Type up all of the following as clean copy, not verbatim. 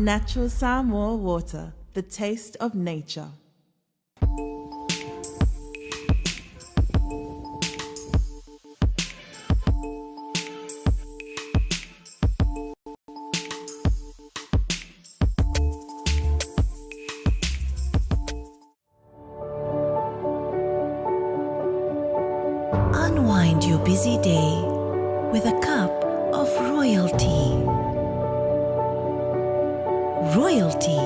Natural Samoa water, the taste of nature. Unwind your busy day with a cup of royalty. Royalty,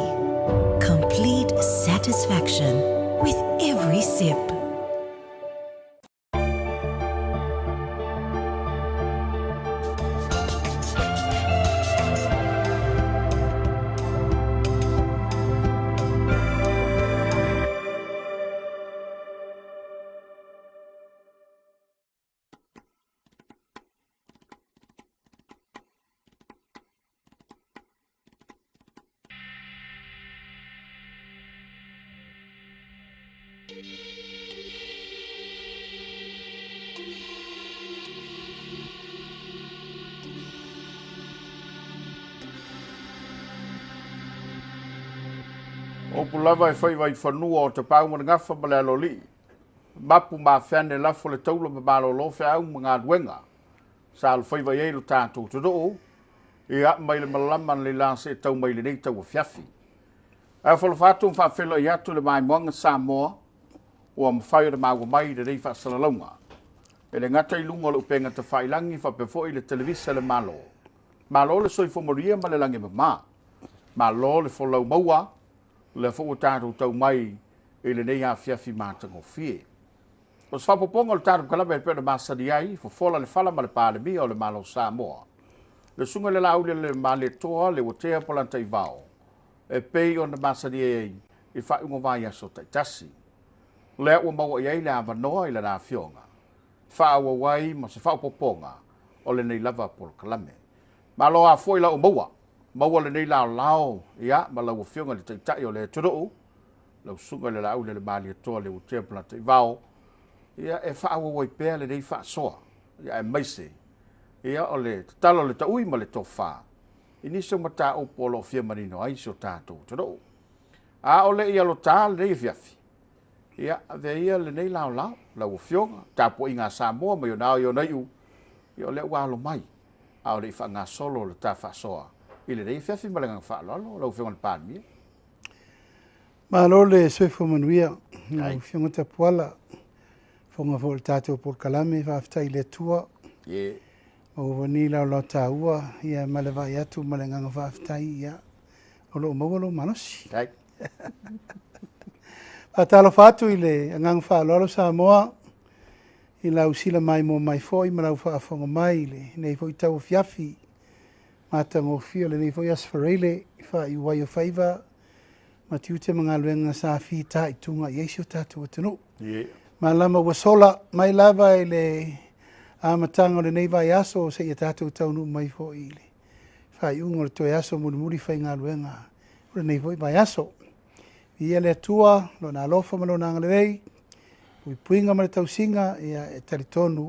complete satisfaction with every sip. Upolu lava e whai wai whanua o te pau mana ngafa ma le Alii. Mapu ma whiane lafo le taula ma malo lo whi au ma ngā duenga. Sa al whai wai eilu tātou te doo. I a mai le malama le lase e tau mai le nei tau a fiafi. Ai whalawhatu mwha whela i atu le mai moanga Samoa. Ua mwhai o le maua mai le rei whasalalaunga. E le ngata i lunga le upenga te whailangi whapefo i le televisa le malo. Malo le soifo moria ma le langi ma. Malo le wholau maua. Le fo tātou tau mai i le nei a fiafi mātango fie. O se whapoponga le tātou kalame e pēna māsari ai, Fofola le Fala ma le Palemia o le malo Samoa. Le sunga le laule le Leuatea, Leuatea Polāta'ivao. E pei o na māsari ai i whaunga vai aso taitasi. Lea ua maua i ai le avanoa i le Afioga. Whaaua wai ma se whapoponga o le nei lava Polokalame. Malo a foi la o maua. Maua le nei lao ia ma lau Afioga le taitai o le turuu. Lau sunga le laule le Leuatea Leuatea Polāta'ivao. Ia e whaawa wai pēr le nei whaasoa. Ia e maise. Ia o le talo le taui ma le tofa. Inisa mata o polo fia marino ai so tātou turuu. A o le ia lo tā le nei fiafi. Ia ve ia le nei lau lau Afioga. Tapu i ngā Samoa ma yonao yonaiu. Ia o le walo mai. A o le ifa ngā solo le tā whaasoa. Ile rei fiafi malengang whaalolo, lau whiongan Palemia. Malo le soifo manuia, lau whiongan Tapuala, whonga fo le tātou Polokalame, whaftai le tua. Mau wani lau lau tāua, ia malewai atu malengang whaftai ia, o lo mawalo manosi. Whatalo whatu i le angang whaalolo Samoa, i lau sila mai mo mai foi, ma lau whaafonga mai le, nei foi tau fiafi, Mātango fio le nei foi Aso Faraile, wha i wai o whaiva, ma tiu te mga luenga sa whi tā i tunga i eisio tātou atanu. Ma lama wasola, mai lava i le amatanga o le nei vai aso, se i tātou taunu mai fo i le. Wha i ungo le toi aso muri whai ngā luenga, o le nei foi vai aso. I le atua, lo nā lofa ma lo nā ngalewei, ui puinga ma le tausinga, ia e taritonu,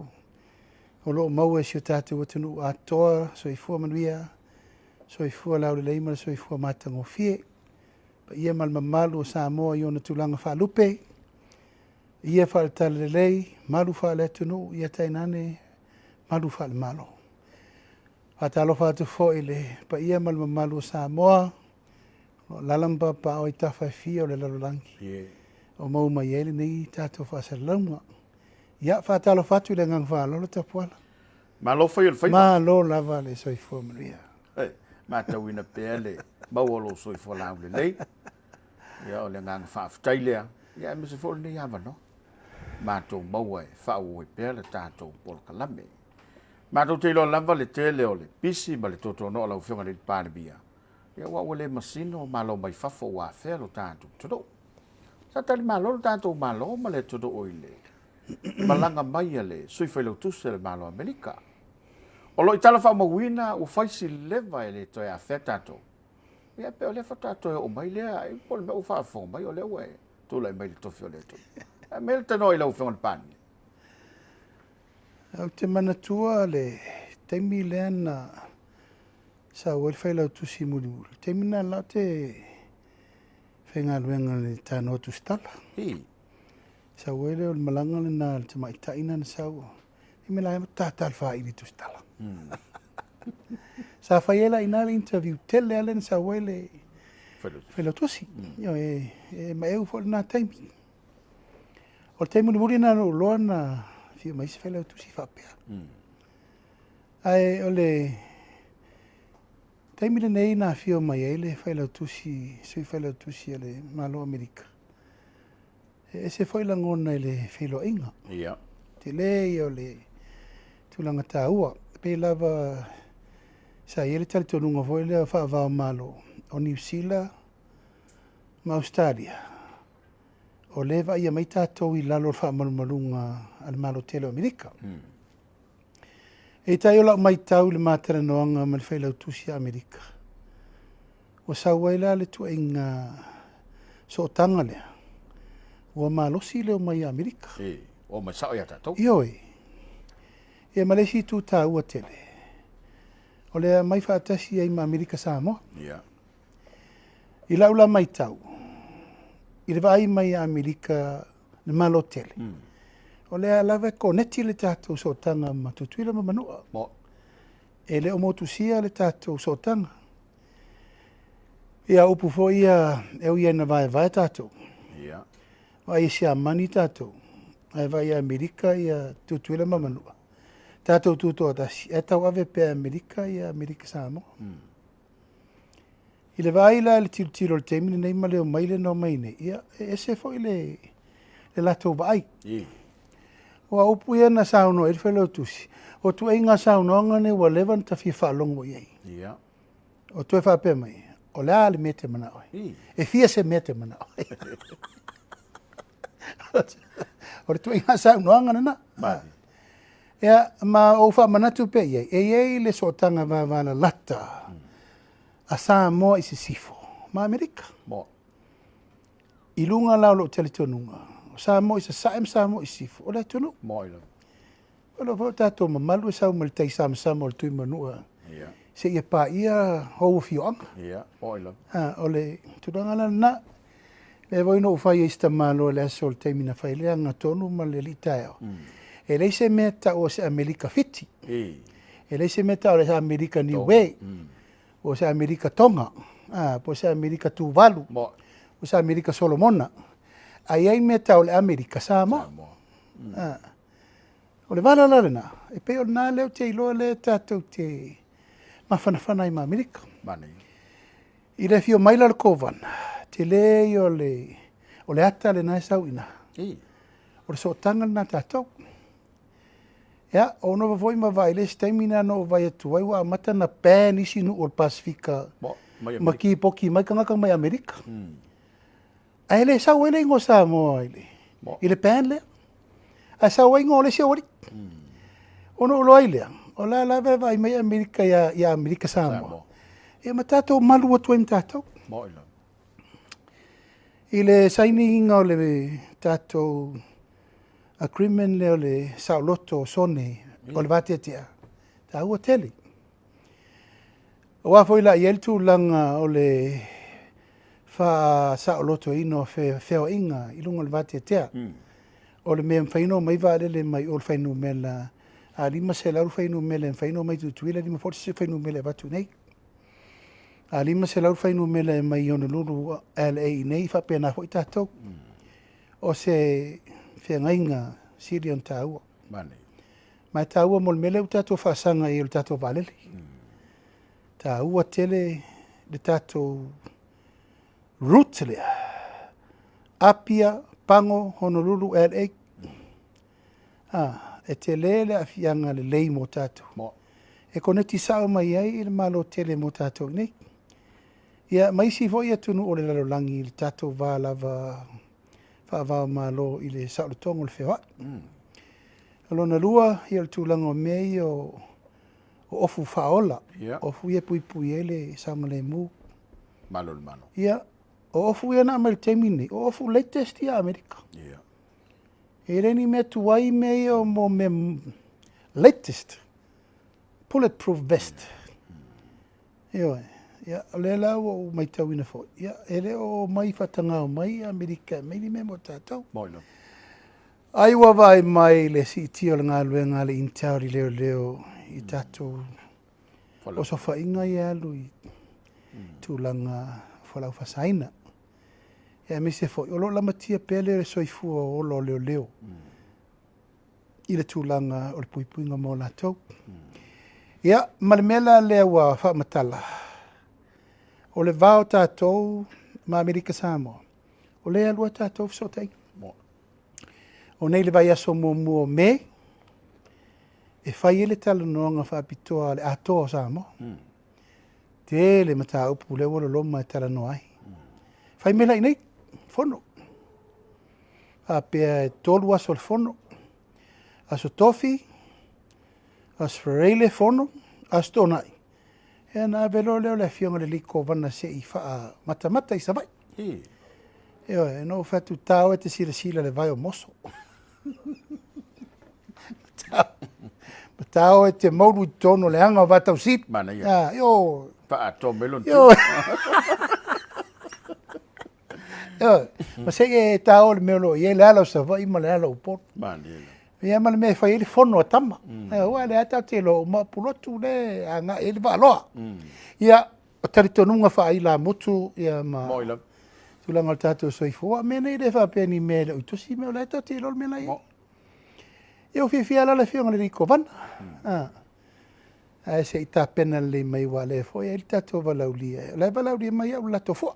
o loo mau e sio tātou atanu atoa, so i fua manuia, so i fua lau le leima, so i fua mātango fie. Pa ia malmamalu o Samoa i ona tūlanga whaalupe. Ia whaaletale le lei, malu whaale atunu, ia tainane, malu whaale malo. Whaatalo whaatu fo i le, pa ia malmamalu o Samoa, lalamba pa o i tawhai fia o le lalolangi. O mau mai ele nei tātou whaasalaunga. Ia whaatalo whatu i le ngang whaalolo Tapuala. Ma lo whai o le whai? Ma lo lava le soifua manuia. Ma tau ina pēr le mau alo soifua lau le lei. Ia o le ngang whaaftai lea. Ia e mese fo le nei awa no. Ma tau mau e whaau e pēr le tātou Polokalame. Ma tau teilo lava le tele o le pisi ma le toto no lau whionga le Palemia. Ia wau le masino ma lo mai whafo wa whea lo tātou todo. Sa tali ma lo tātou ma lo ma le todo o i le. Malanga mai ale, sui whai lau tusse le malo Amerika. O lo i tala wha mawina o whaisi lewa e le toi a whea tātou. Ia pe o le wha tātou o mai lea, e pole me o wha whonga mai o leo e. Tūla i mai le tofi o leo tō. Me le tano i lau whionga le Palemia. Au te manatua le teimi lea na Sa o whailau tusi muri muri. Te mina la te whenga luenga le tāno tu stala. Sa o ele o malanga le nā te maitaina na sau. I me la ema tātal wha iri tu stala. Sa whaiela ina le interview tele ale na sa o ele whailau tusi. Yo e maeu fo nā taimi. O te muri muri nā no loa na fio maisi whailau tusi whapea. Ai ole taimile nei na fio mai ele whailau tusi, sui whailau tusi ale malo Amerika. E se whaila ngona ele whilo inga. Ia. Te le o le tulanga tā ua. Pe lava sa ele tali tonunga voi lea whaavao malo o New Zealand ma Australia. O lewa ia mai tātou I lalo whaamalunga al malo tele Amerika. E tai ola mai tau le mātara noanga ma le whailau tusi a Amerika. O sauaila le tua inga so tanga lea. Ua malosi leo mai a Amerika. O mai sao ia tātou. Ioi. E malesi tu tā ua tele. O lea mai whaatasi ai ma Amerika Samoa. Ia. I laula mai tau. I le vai mai a Amerika le malo tele. O lea lawe ko neti le tātou so tanga ma tutuila ma manua. Mo. E le o motusia le tātou so tanga. Ia upu fo ia e ia na vai tātou. Ia. O ai sia mani tātou. Ai vai a Amerika ia tutuila ma manua. Tātou tutoa tasi. E tau ave pe Amerika ia Amerika Samoa. I le vai la le tiro le temine nei ma leo maile no maine. Ia e se fo le latou vai. Ia. Wa upu ia na sauno e wheleo tusi. O tu e ngā sauno ngane wa levan ta fi whalongo iei. Ia. O tu e whape mai. O lea le mete mana oi. E fia se mete mana oi. O tu e ngā sauno ngane na. Mani. Ia, ma o wha manatu pe iei. E iei le sotanga wala lata. A Samoa I se sifo. Ma Amerika. Mo. I lunga laulo tele tonunga. Samoa I se saem Samoa I sifo. O le tonu. Mo ilo. O lo fo tato ma malu e sau mal tei sama o le tui manua. Ia. Se ia pa ia hou fioanga. Ia. Mo ilo. O le tudanga la na. Le voi no fai ista malo le aso le teimina fai le anga tonu ma le Leuatea. E le se meta o se Amerika fiti. E le se meta o le Amerika New Way. O se Amerika Tonga. Po se Amerika Tuvalu. Mo. O se Amerika Solomona. Ai ai meta o le Amerika Samoa. O le wala larena. E pe o nā leo te iloa le tātou te mawhanawhana I ma Amerika. Mani. I le fio maila le kovan. Te le o le ata le nai sau ina. O le so tanga na tātou. Ia, o no voi ma vai le stemina no vai atu. Ai wa mata na pē nisi nu o le Pasifika. Ma ki poki mai kangaka mai Amerika. Ai le sau ele ingo Samoa ele. I le pēn lea. Ai sau ingo le sia wari. O no lo ailea. O la vai mai Amerika ia Amerika Samoa. E ma tātou malu atu im tātou. Mo ilo. I le saini inga o le tātou agreement leo le sao loto sone o le Leuatea. Tā ua tele. O a foi la i eltu langa o le fa sao loto ino feo inga I lunga le Leuatea. O le mea mwhaino mai vālele mai o le whaino mela. A lima se lau whaino mela e whaino mai tutuila lima forse se whaino mela e watu nei. A lima se lau whaino mela e mai Honolulu LA nei whapena hoi tātou. O se whiangainga Sirion tāua. Mani. Mai tāua mo le mele u tātou whaasanga I o le tātou vālele. Tāua tele le tātou route lea. Apia, Pango, Honolulu, LA. E te lele a fianga le lei mo tātou. Mo. E koneti sao mai ai I le malo tele mo tātou nei. Ia mai si foi atunu o le lalolangi le tātou vālava whaavao malo I le sao le tongo le whewha. Alona lua I le tūlanga o mei o ofu whaola. Ofu ia pui pui ele saunga le mu. Malo le malo. Ia, o ofu ia na mai le temini. O ofu latest ia Amerika. Ia. E reni mea tuai mei o mo me latest bulletproof vest. Io ia le la o mai tauina fo. Ia ele o mai fatanga o mai Amerika mai ni me mo tātou. Moilo. Ai wa vai mai le si tio le ngā luenga le intauri leo i tātou. O so whainga i alu i tūlanga whalau whasaina. Ia me se fo, olo lamatia pele re soifua o olo leo. I le tūlanga o le puipuinga mō lātou. Ia, malemela lea wa whaamatala. O le vao tātou ma Amerika Samoa. O le alua tātou fsotei. O nei le vai aso mua me. E whai ele tala noanga whaapitoa le atoa Samoa. Te le mata upu le wala loma e tala noai. Whai mela i nei, fono. Apia e tolu aso le fono. Aso tofi. Aso Faraile fono. Aso tonai. E na velo leo le Afioga le liko vana se i wha mata i savai. Eo e no whatu tau e te sila le vai o moso. Tau e te mauru i tono le anga o vatau sit. Mana ia. Eo. Pa ato melon tu. Eo. Eo. Ma se e tau le meolo i e le ala o savai ma le ala o pot. Mana ia. Ia ma le mea whai ele fono a tama. Ua le ata te lo ma pulotu le anga ele va aloa. Ia taritonunga wha la motu ia ma. Moilo. Tulanga o tātou soifua. Mena i le whapeni me le uitosi me o le ata te lo mena i. Ia o whiwhia la le whionga le riko vana. Ai se i tā pena le mai wa le fo ia i tātou valaulia. Le valaulia mai au lato fua.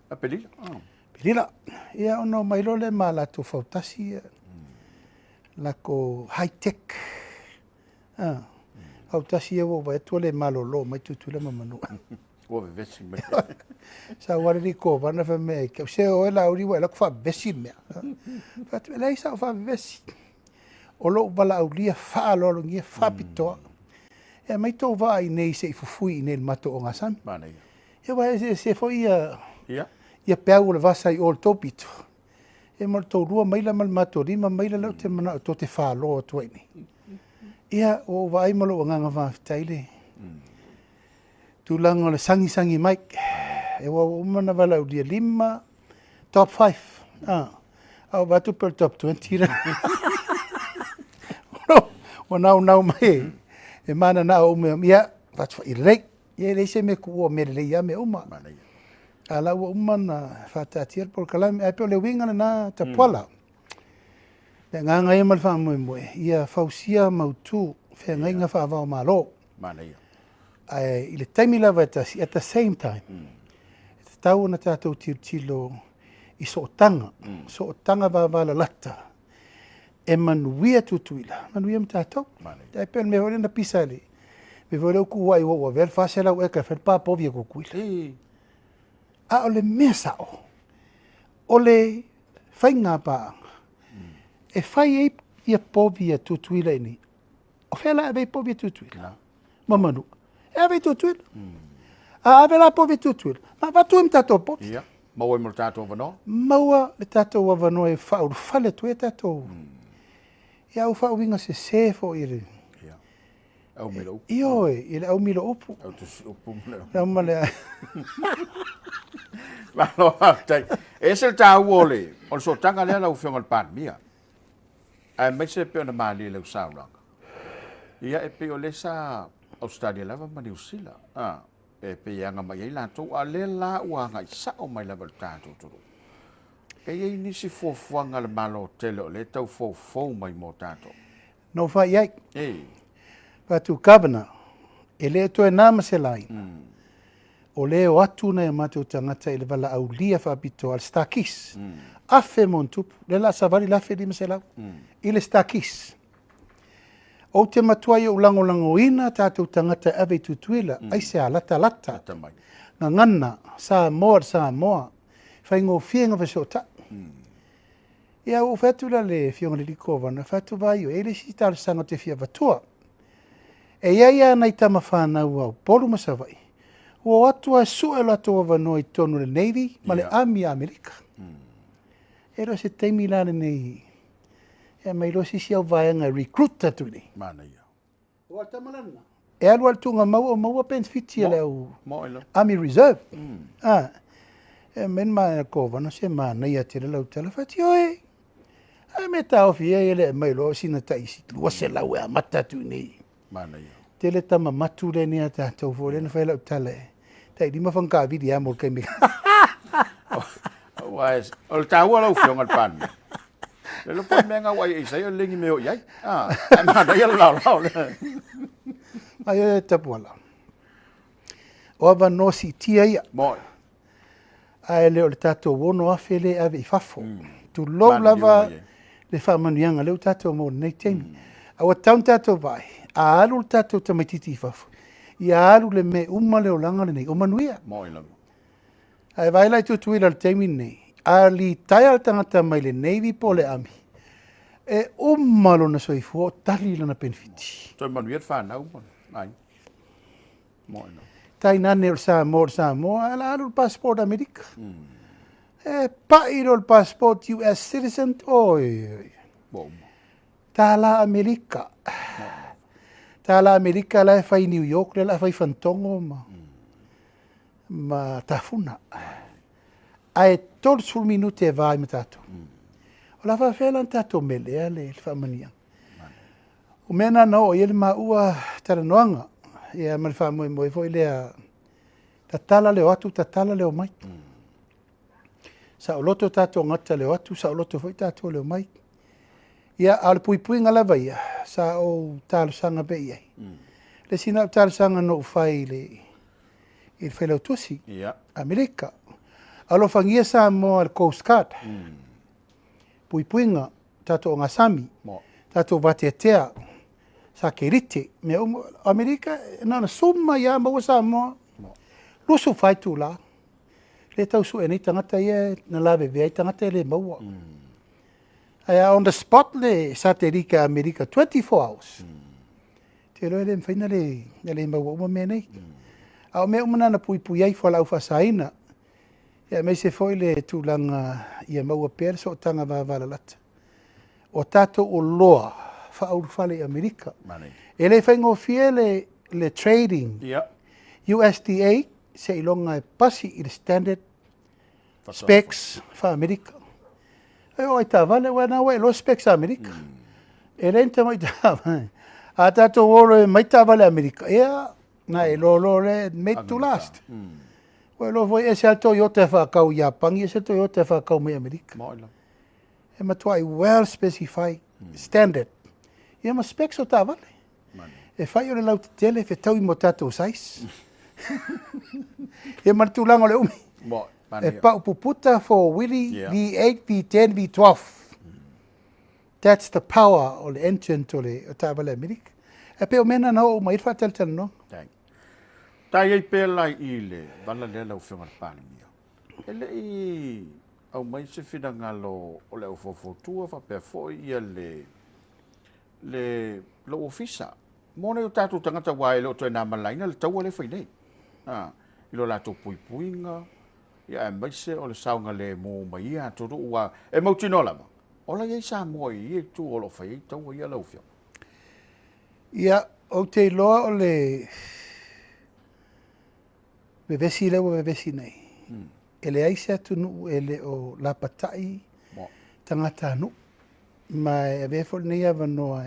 A pelila. Pelila. Ia ono mai lo le ma lato fautasi. Lako high tech. Fautasi e wo vai tu le malolo mai tu le mamanu. Ua vesi me. Sa wale riko vana fa me. Se o e lauri wa lako fa vesi mea. Fatu lei sa fa vesi. O lo wala aulia wha lolo ngia wha pitoa. E mai tō wai nei se i fufui i nei mato o ngā sami. Mana ia. E wai se fo ia Ia. ia peau o le vasa i o le tōpito. E mal tō rua maila mal mato rima maila lau te mana o tō te wha loa tuaini. Ia o wai malo o nganga whawhitaile. Tūlanga o le sangi Mike. E wa umana wala u lia 5. Top 5. Au watu per top 20. O nau mai e mana na o me ia watu i rei e rei se me ku o me le ia me uma Mana ia. ala o uma na fatatia Polokalame ai pe le winga na Tapuala le nganga e mal fa mo ia fausia mautu fe ngai fa va malo Mana ia. ai ile time lava at the same time tau na tatou tilo i so tanga va la lata e manuia tutuila. Manuia mtatou. Dai pel me vole na pisali. Me vole ku wai wo ver fasela o ka fer pa povia ko kuila. A ole mesa o. Ole fainga pa. E fai e povia tutuila ni. O fela ave povia tutuila. Mamanu. E ave tutuila. A ave la povia tutuila. Ma va tu mtatou povia. Ia. Maua mo tatou vano. Maua le tatou vano e fa o fale tu e tatou. Ia o whau winga se fo i re. Ia. Au milo upu. Io e au milo upu. Au tusi upu mleo. Ia male. Malo tai. E se tau ole. O so tanga lea lau whionga le Palemia. Ai mai se peo na maali lau sauranga. Ia e peo le sa Australia lava ma New Zealand. E pe yanga mai la to a le la ua ngai sa o mai lava tātou turu. E ei nisi fofuanga le malo tele o le tau fofou mai mo tātou. No whai ai. Ei. Patu kavana. E le to e nama se lai. O le o atu na e matau tangata e le wala au lia whapito al stakis. Afe mon tupu. Le la savari la fe lima se lau. I le stakis. O te matua i o lango ina tātou tangata ave tutuila. Ai se a lata. Tamai. Nga ngana. Samoa. Whaingo whienga whasota. Ia o whatula le whionga le likova na whatu vai o ele si tāle sanga te whia watua. E ia nei tama whanau au polu masawai. O atua sua lato wa wanoa i tonu le Navy ma le Army Amerika. E ro se teimi lana nei. E mai lo si si au vaenga recruit tatu ni. Mana ia. O atamalana. E alu al tunga maua pen fiti le au Mo ilo. Army Reserve. E men ma ko vana se ma na ia tele lau tele fati oi. Ai me ta ofi e le mai lo sina ta isi. Lua se lau e mata tu nei. Mana ia. Tele tama matu le ni ata tau fo le na fai lau tale. Tai di ma fanka vidi amol kai me. Wais, ol tawa lau fionga pan. Le lo pan menga wai isa yo lingi meo yai. Ai ma da ia lau le. Ai e Tapuala. O ava no si tia ia. Mo. Ai le o le tato wono afele ave i fafo. Tu lou lava le whamanuianga leo tato mo nei teimi. Awa taun tato vai. A alu le tato tamaititi i fafo. I alu le me uma leo langa le nei. O manuia. Mo ilo. Ai vai lai tutuila le teimi nei. Alii tai al tangata mai le Navy po le Army. E umalo na soifua tali lana benefiti. Toi manu iet whanau. Ai. Mo ilo. Tai nane o Samoa, ala alu le passport Amerika. E pairo le passport US citizen, oi. Bo. Tala Amerika. Tala Amerika la e fai New York, la e fai Fantongo ma tafuna. Ai tol sul minute e vai matato. O la fa fela tato mele ale le famania. O mena no ele ma ua taranoanga. Ia mal fa mo foi le tatala le mai. Sa o loto tato ngata le atu sa o loto foi tato le mai. Ia al pui ngala vai sa o talo sanga be ia. Le sina talo sanga no fai le il fai tusi. Ia. Amerika. Alo fangia sa mo al Coast Guard. Puipuinga tato ngasami. Tato Leuatea. Sa kerite me Amerika na summa ya ma sa mo. Lusu fai tu la. Le tau su eni tangata ia na lave vei tangata le maua. Aya on the spot le saterika Amerika 24 hours. Te loe le mfaina le maua uma me nei. Au me umana na pui ai whalau whasaina. Ia me se foi le tūlanga ia maua pere so tanga wāwala lata. O tato o loa whauru whale Amerika. E le whaingo fie le trading. USDA se ilonga e pasi i le standard specs wha Amerika. E o ai tā wale wana wai lo specs Amerika. E renta mai tā wale. A tato oro e mai tā wale Amerika. Ea, na e lo le made to last. Well, lo voi ese alto Toyota whakau Japan, ese Toyota whakau mai Amerika. E matuai well specified standard. Ia ma specs o tā wale. E whai o le lau te tele, fe tau i mo tātou sais. E martulanga le umi. E pa upuputa for Willy V8, V10, V12. That's the power o le engine to le o tā wale Amerika. E pe o mena na o mai whataltana no. Tai ai pela i le vala le lau whionga Palemia. E le i au mai se whina ngalo o le au fofotua whapea foi ia le lo ofisa. Mone o tātou tangata wai leo toi nā malaina le taua le whainei. I lo lātou puipuinga. Ia e mai se o le saunga le mō mai ia todo ua. E mautino lama. Ola iei sa moi i e tu o lo whai taua ia lau whionga. Ia o te loa o le me vesi lewa me vesi nei. E le aise atu nu e le o Lapatai tangata nu. Ma e vefol nei ava noa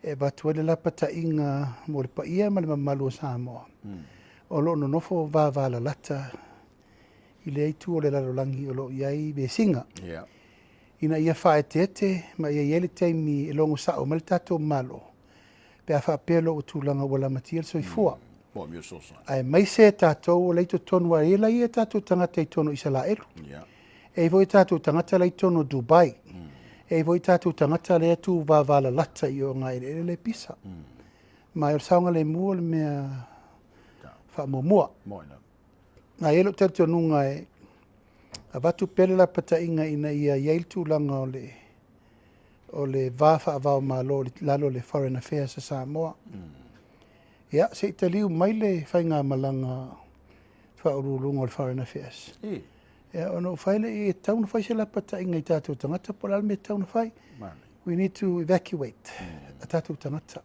e batua le Lapatai ngā mo le paia ma le mamalu o Samoa. O lo no nofo vāvala lata i le aitu o le lalolangi o lo iai besinga. Ina ia whae tete ma ia iele teimi e longo sao ma le tato malo. Pe a whaapelo o tūlanga wala matia so i fua. Ai mai se tātou o leito tonu a ela i e tātou tangata i tono Israelu. E voi tātou tangata lei tono Dubai. E voi tātou tangata le atu vāvala lata i o ngā ele pisa. Ma e saunga le mua le mea whaamomua. Nā elo tātou nunga e a watu pere la patainga ina ia iailtu langa o le vāwhaavao mā lalo le Foreign Affairs a Samoa. Ia, se i taliu mai le whainga malanga whaurulunga o le Foreign Affairs. Ia, ono whaile i taunu whai se la patainga i tātou tangata, Polālame taunu whai. We need to evacuate a tātou tangata.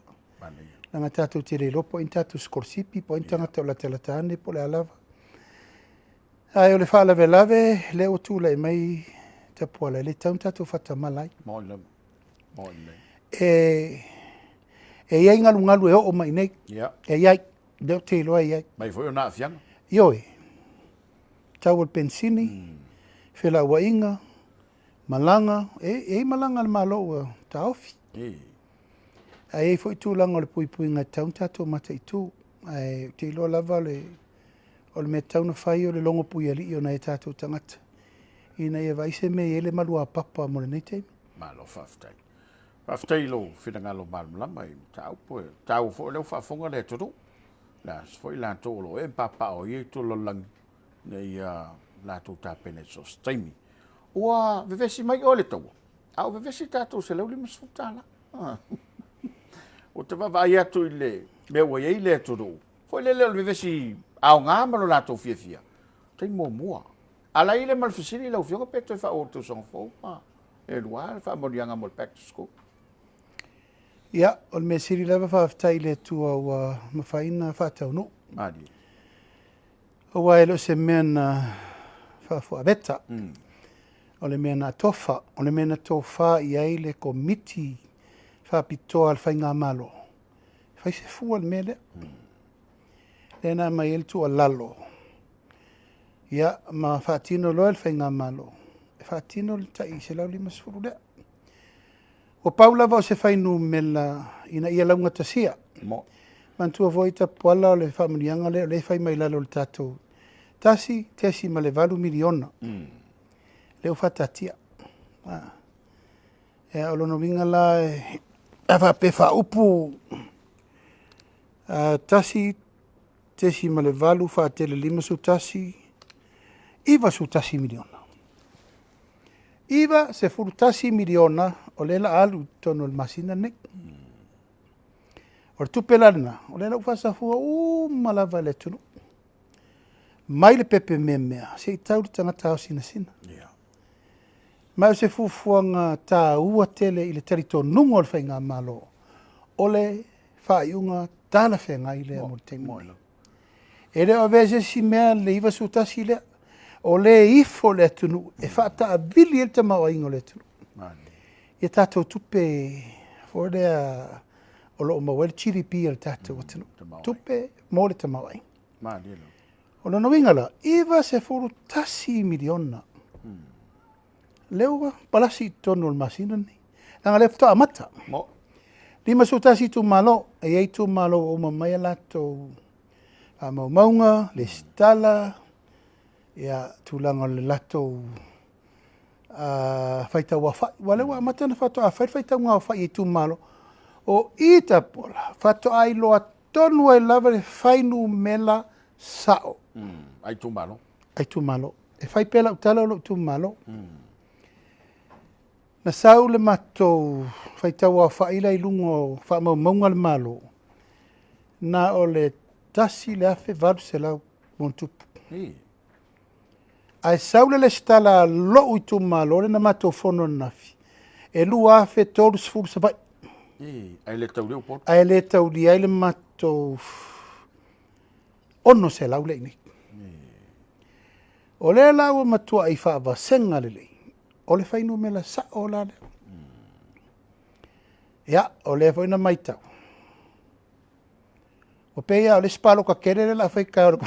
Nanga tātou te re lopo in tātou skorsipi, po in tangata o la telatane, po le alava. Ai o le whaalave lave, le o tūla e mai Tapuala, le taun tātou whatamalai. Moila. Moila. E iai ngalu e o mai nei. Yeah. E iai, leo te iloa iai. Mai foi o na fianga. Ioi, tau al pensini, whela ua inga, malanga, e malanga le malo ua ta ofi. Ai e foi tūlanga o le pui ngai taun tātou mata i tū. Ai te iloa lava o le mea tauna whai o le longo Paialii o na e tātou tangata. Ina e vaise me ele malua papa mo le nei teimi. Malo whaftai. Whaftai lo whina lo malama i tau poe. Tau fo leo whafonga le turu. La foi la tolo e papa o ye tolo lang nei la tu tapene so steimi. Ua vevesi mai o le tau. Au vevesi tātou se leu limas futala. O te vavai atu i le meua iei le turu. Foi le leo vevesi au ngā malo la tau fia. Tei mua. Ala ile malfisini lau fionga peto e wha o tu song fau. E lua, wha morianga mo back to school. Ia, o le mea siri lewa whaftai le tua ua mawhaina whatau no. Madi. Ua elo se mea na whafua beta. O le mea na tofa. O le mea na tofa i ai le komiti whapitoa al whainga malo. Whai se fua le mea lea. Lena mai el tua lalo. Ia, ma whaatino loa le whainga malo. Whaatino le tai se lau lima sifuru lea. O Paula va se fainu mela ina ia launga tasia. Mo. Mantua voi Tapuala o le whamanianga le whai mai lalo le tātou. Tesi ma le 2 miliona. Leo whatatia. E olono winga la e whapefa upu. Tesi ma le 2 whatele 5 su tasi. Iwa su tasi miliona. Iwa se furu tasi miliona o lela alu tono le masina nek. O le tupelana, o lela ufasa fua malava le tunu. Mai le pepe mea, se i tau le tangata o sina. Mai o se fufuanga tā ua tele i le terito nungo le whainga malo. O le whaiunga tāna whenga i le amor teimini. E le o veze si mea le iwa su tasi lea. O le ifo le tunu, e whata a vili el te mawa ingo le tunu. E tātou tupe, fōrea o lo mawele chiripi el tātou atunu. Tupe, mō le te mawa ingo. O lo nawingala, iwa se furu tasi miliona. Leua, palasi tonu el masina ni. Nanga le futa amata. Lima su tasi tu malo, e ei tu malo o mamaya lato. A maunga, le stala, ia tulanga le lato faita wa fa wale wa matana fato a faita nga fa i tu malo o i Tapuala fato ai lo atonu e lava le fainu mela sao ai tu malo e fai pela utala lo tu malo na sao le mato faita wa fa ila i lungo fa maunga le malo na o le tasi le afe vadu se lau montupu ai saule le stala lo i tu malo le na mato fono nafi e lua fe tolu sfuru sabai ai le tau leo pot ai le tau li ai le mato ono se laule ini o le laua matua ai whaava senga le lei o le whainu mela sa o la le ia o le whaina mai tau o peia o le spalo ka kere la whai kai o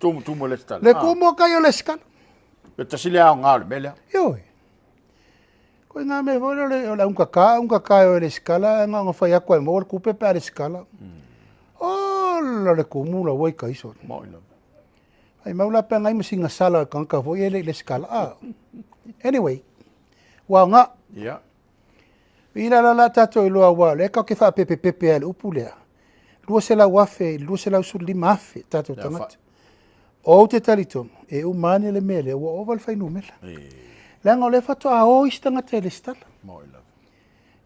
Tumo le stala. Le kumo kai o le skala. Le tasile au ngā le melea. Ioi. Koe ngā me vore o le unka kai o le skala, ngā ngā whai akua e mo, le kupe pēr le skala. O le kumu la wai kai so. Moila. Ai maula pē ngai masinga sala kanka voi e le skala. Anyway, wa ngā. Ia. Ina la tato i loa wa, le kau ke wha pepe ale upu lea. Lua se lau afe, lua se lau suri lima afe, tato tangata. O te talitono, e umane le mele, ua oval whainu mela. Leanga o le whato a o istanga te le stala. Moila.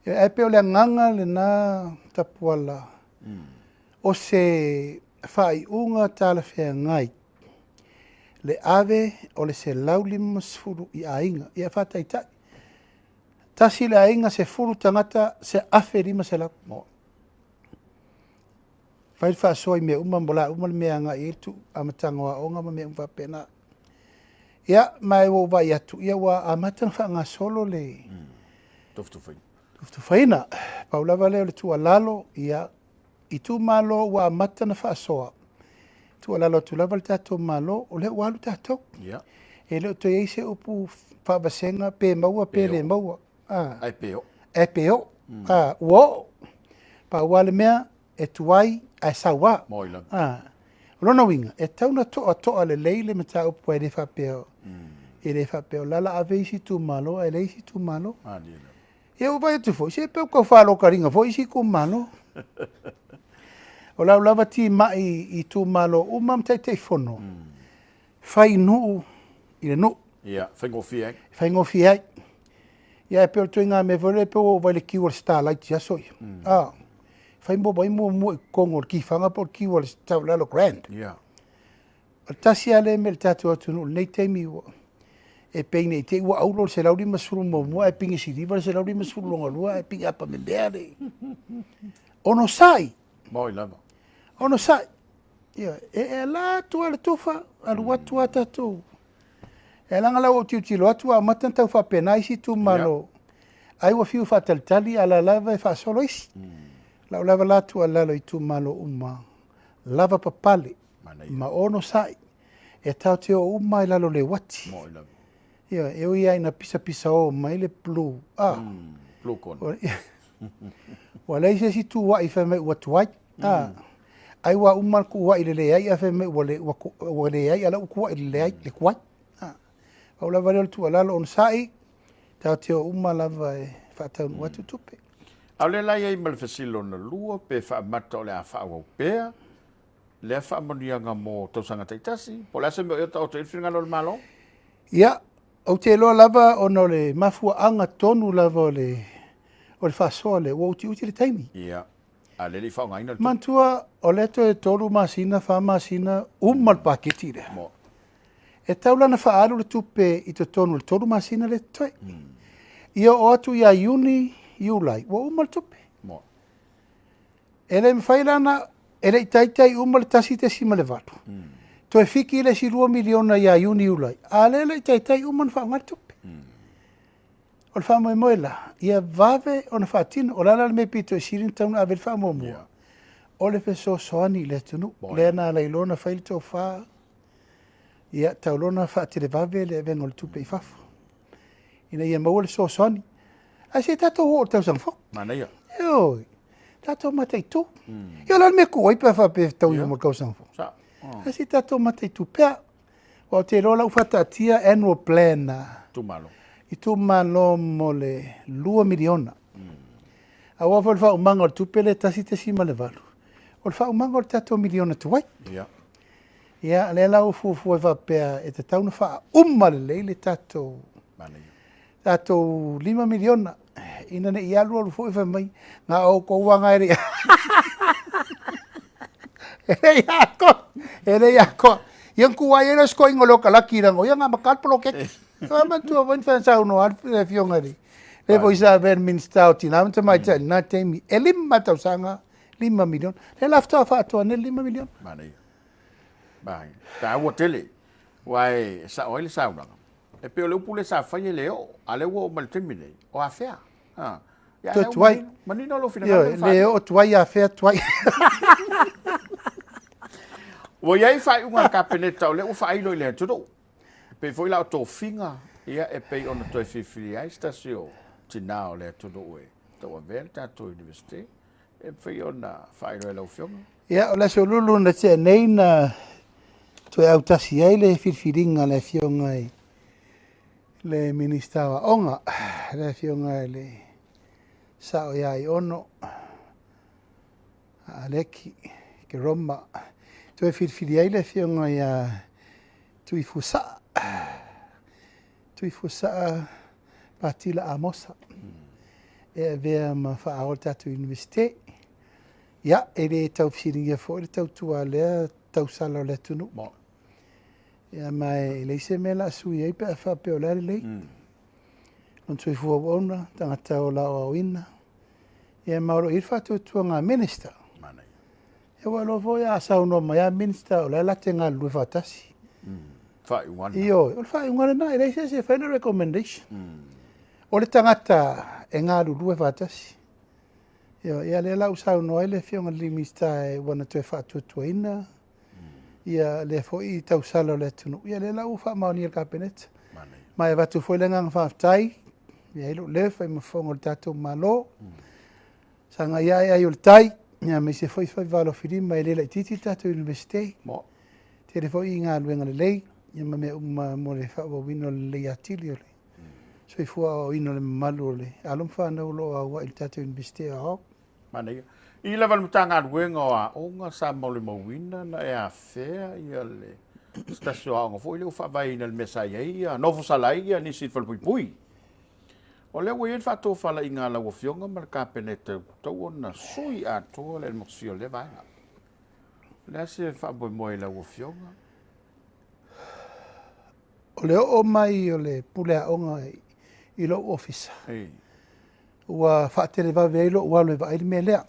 E peo le nganga le na Tapuala. O se whai unga tala whea ngai. Le ave o le se laulima sfuru i ainga. Ia whata i tai. Tasi le ainga se furu tangata se afe rima se lau. Fai whaasoa I mea mola mea ngā e tu amatanga wa onga ma mea pena. Ia, mai wo vai atu, ia wa amatanga wha ngā solo le. Toftu whai. Toftu whaina, paulawa leo le tua lalo, ia, I tu malo wa amatanga whaasoa. Tua lalo tu lava le tato malo, o le walu tato. Ia. E leo to eise upu whabasenga, pe maua, pe le maua. Ai peo. E peo. Uo, pa wale mea, e tuai, ai sawa. Moila. Rona winga, e tauna toa le leile me ta upu e le whapeo. E le whapeo lala ave isi tu malo, e le isi tu malo. E o vai tu fo, se peo kau whalo ka ringa fo isi ku malo. O lau lava ti mai I tu malo, o mam tai te fono. Whai nuu, I le nuu. Ia, whaingofi ai. Whaingofi ai. Ia e peo tuinga me vore peo o vai le kiwa starlight ya soi. Whai mo bai mo mo kongo ki whanga po kiwa le tau lalo grand. Ia. O tasi ale me le tatu atu nuu, nei teimi ua. E peine te ua aulo se lauri masuru mo mua, e pingi si riva se lauri masuru longa lua, e pingi apa me beare. Ono sai. Moi lava. Ono sai. Ia, e la tua le tofa, alu atu atatu. E langa lau o tiutilo atu a matan tau whapena isi tu malo. Ai wa fiu whatalitali ala lava e whaasolo isi. Lau lava la tua lalo I tu malo uma. Lava papale. Ma ono sai. E tau te o uma I lalo le wati. Moi lava. Ia, e oi ai na pisa o mai le blue. Blue corn. Wa leise si tu wa I whame ua tuai. Ai wa uma ku wa I le ai a whame ua le ai ala ukua I le ai le kuai. Au lava leo tu alalo on sai. Tau te o uma lava e whaatau watu tupe. Au le lai ai malfasilo na lua pe whaamata o le a whaawau pēa. Le a whaamonianga mō tausanga taitasi. Po le asa meo eo tau te ilwhiringa lo le malo? Ia, au te loa lava ono le mafua anga tonu lava o le whaasoa le ua uti le taimi. Ia. A le li whaongaina le Mantua o le to e tolu masina, wha masina, umal paketi le. Mo. E taulana whaaru le tupe I te tonu le tolu masina le toi. Ia o atu ia Iuni, Iulai, wa umal tupe. Mo. E le mwhailana, e le itaitai umal tasi te sima le vatu. To e fiki le si 2 miliona ia Iuni, Iulai. A le itaitai umal whaangar tupe. O le whaamoe moela, ia vave o na whaatino, o lana le me pito e sirin tauna ave le whaamoe mua. O le peso soani le tunu, le na leilona whaile tō whaa. Ia taulona whaatire vave le vengo le tupe I whafu. Ina ia maua le so soani. A se tato ho o tau sangfo. Mana ia. Ioi, tato matai tu. Ia lana me kuai pa whape tau I mo kau sangfo. Sa. A se tato matai tu pea. O te rola ufata atia annual plan na. Tu malo. I tu malo mo le 2 miliona. A wafa le whaumanga o le tupe le tasi te sima le valu. O le whaumanga o le tato miliona tuai. Ia. Ia, le lau fufu e wapea e te tauna wha le leile tato. Mana ia. Tato 5 miliona. Ina ne I alu alu fu e whamai. Ngā o kouanga ere. Ere iako. Ere iako. Iang kuai ere sko ingo loka laki rango. Iang a makalpolo keki. Kama tua wan whansau no arpu e fionga ri. Le po isa ver minsta o tina. Amta mai tani. Nā teimi. E 5 tau sanga. 5 miliona. Le lafta wha atua ne 5 miliona. Mana ia. Bai. Ta ua tele. Wai sa oile saunanga. E peo le upule sa whaia leo. A le ua o maltemine. O a whea. To tuai. Manino lo fina. Leo o tuai a whea tuai. Wa iai whai unga ka peneta o le ua whailo I le tudo. Pe foi la o tō whinga. Ia e pei ona toi whiwhiri ai stasio. Tina o le tudo ue. Tau a vele tato universite. E pei ona whailo e lau whionga. Ia, o la so lulu na te nei na toi au tasi ai le whiwhiringa le whionga I le minista wa onga. Le whionga I le sao iai ono. A leki, ke roma. Toi whiwhiri ai le whionga I tui fusa. Tui fusa patila a mosa. E vea ma whaahol tatu universite. Ia, e re tau whiringia fo, re tau tua lea, tau sala le tunu. Ia mai leise me la sui ei pe a whape o lare lei. Non tui fua wauna, tangata o la o awina. Ia mauro irwha tua ngā minister. E walo fo ya sauno mai minister o la tenga lu fatasi. Fai wana. Io, o fai ngana na ele se fai na recommendation. O le tangata e ngā lu fatasi. Io, ia le la sauno ele fionga limista e wana te fatu tuina. Ia le fo I tau salo le tunu. Ia le la ufa maoni el kabinet. Mai watu foi le ngang whaftai. Ia ilo le fai mafongo le tatu malo. Sanga ia io le tai. Ia me se foi valo firima ele le titi tatu universite. Te le foi ngā luenga le lei. Ia me mo le whawa wino le lei atili ole. So I fua o ino le malu ole. Alum whanau lo a wa il tatu universite a ho. Mana I lewa mutanga ruenga o nga sa maule mawina na e a whea ia le stasio aonga fo I leo whawai na le mesai ia nofu salai ia nisi whalpui pui. O leo wei whato whala I ngā lau Afioga ma le kapenete tau ona sui a toa le moksio le vaenga. Lea se whaboi moe lau Afioga. O leo o mai o le pulea onga I lo ofisa. Ua whaatele wawe eilo ua loe wa aile mea lea.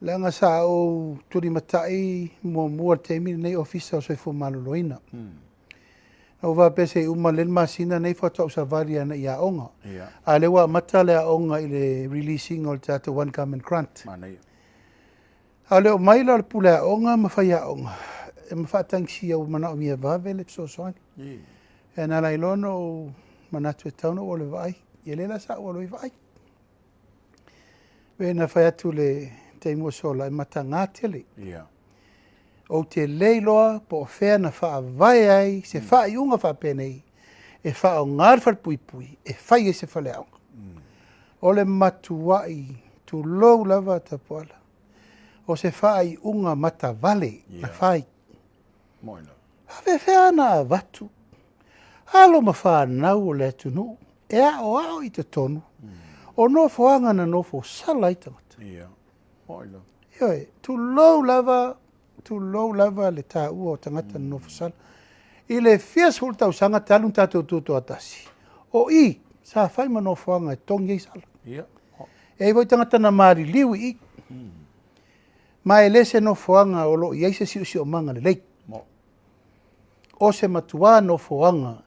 Langa sa o turi matai mo mua te mini nei ofisa o soifo maloloina. O wa pese uma len masina nei whatau sa varia na ia onga. A le wa mata lea onga I le releasing o le tata one common grant. A le o maila le pulea onga ma whaia onga. E ma whaatangsi au mana o mia wawe le pso soani. E na lailono o manatu e tauna o le vai. Ia lela sa o le vai. Wena whai atu le te mua sola e mata ngātele. O te leiloa po o whea na wha vai ai, se wha I unga wha penei, e wha o ngār whal pui pui, e whai e se whale au. O le matuai, tu lou lava tapuala. O se wha I unga mata vale, na whai. Hawe whea na watu. Halo ma wha nau o le tunu, e a o ao I te tonu. O no foanga na no fo sala I tangata. Ioi, tu lou lava le tā ua o tangata na no fo sala. I le fias hul tau sanga talun tātou tūtu atasi. O I, sa whai ma no foanga e tongi I sala. E voi tangata na maari liwi I. Ma e lese no foanga o lo I eise si o manga le lei. O se matua no foanga,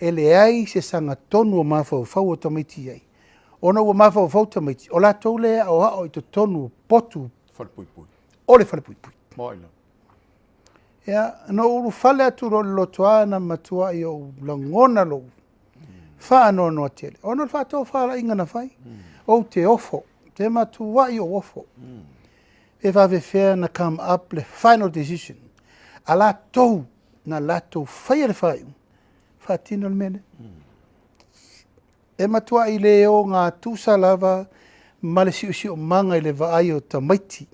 e le ai se sanga tonu o mawhau fau o tamaiti ai. Ona ua mawhau fau tamaiti. O la tau lea o hao I to tonu potu. O le whale pui pui. Ia, no uru whale atu ro lo toa na matua I o langona lo. Wha no no tele. Ona le whato whala inga na whai. O te ofo. Te matua I o ofo. E whawe whea na come up le final decision. A la tau na la tau whai le whai. Whatino le mene. E matua I le o ngā tūsa lava ma le si o manga I le vaai o tamaiti.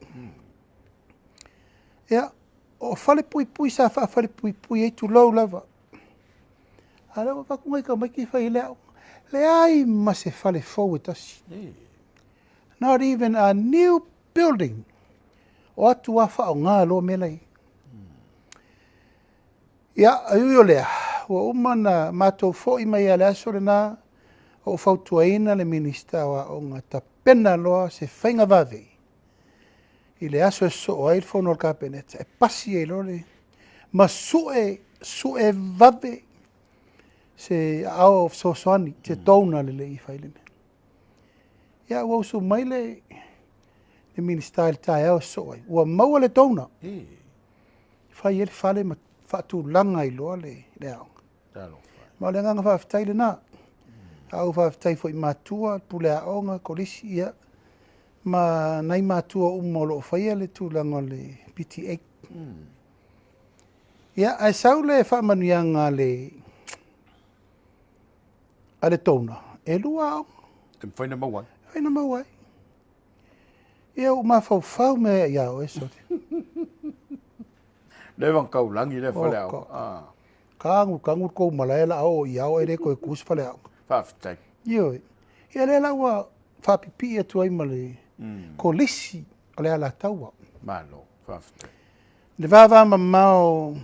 Ia, o whale pui pui sa whale pui pui e tu lau lava. A lewa wakungai ka maiki whai leo. Le ai ma se whale fau e tasi. Not even a new building. O atu wafa o ngā lo melai. Ia, aiui o lea. Ua umana mātou fo I mai a le asore nā. O fautuaina le minista wa o ngā tapena loa se whainga wawe. I le aso e so o ail whono ka peneta. E pasi e lore. Ma sue wawe se ao of sosoani. Te tauna le I whailene. Ia ua usu mai le minista il tae ao so ai. Ua maua le tauna. Whai ele whale ma whatu langa I loa le aonga. Ma le nganga whawhitai le nā. Au whawhitai fo I mātua, pulea aonga, kolisi ia. Ma nai mātua umolo o whaia le tūlanga le PTA. Ia, ai sau le whamanuianga le ale tauna. E lua aonga. E whaina mawai. Whaina mawai. Ia o mawhau mea ia o e sori. Lewa kau langi le whale au. Kangu kou malaela au I au ere koe kusi whale au. Whawhitai. Ioi. Ia le ua whapipi e tuai ma le kolisi o le ala taua. Malo, whawhitai. Le vava mamao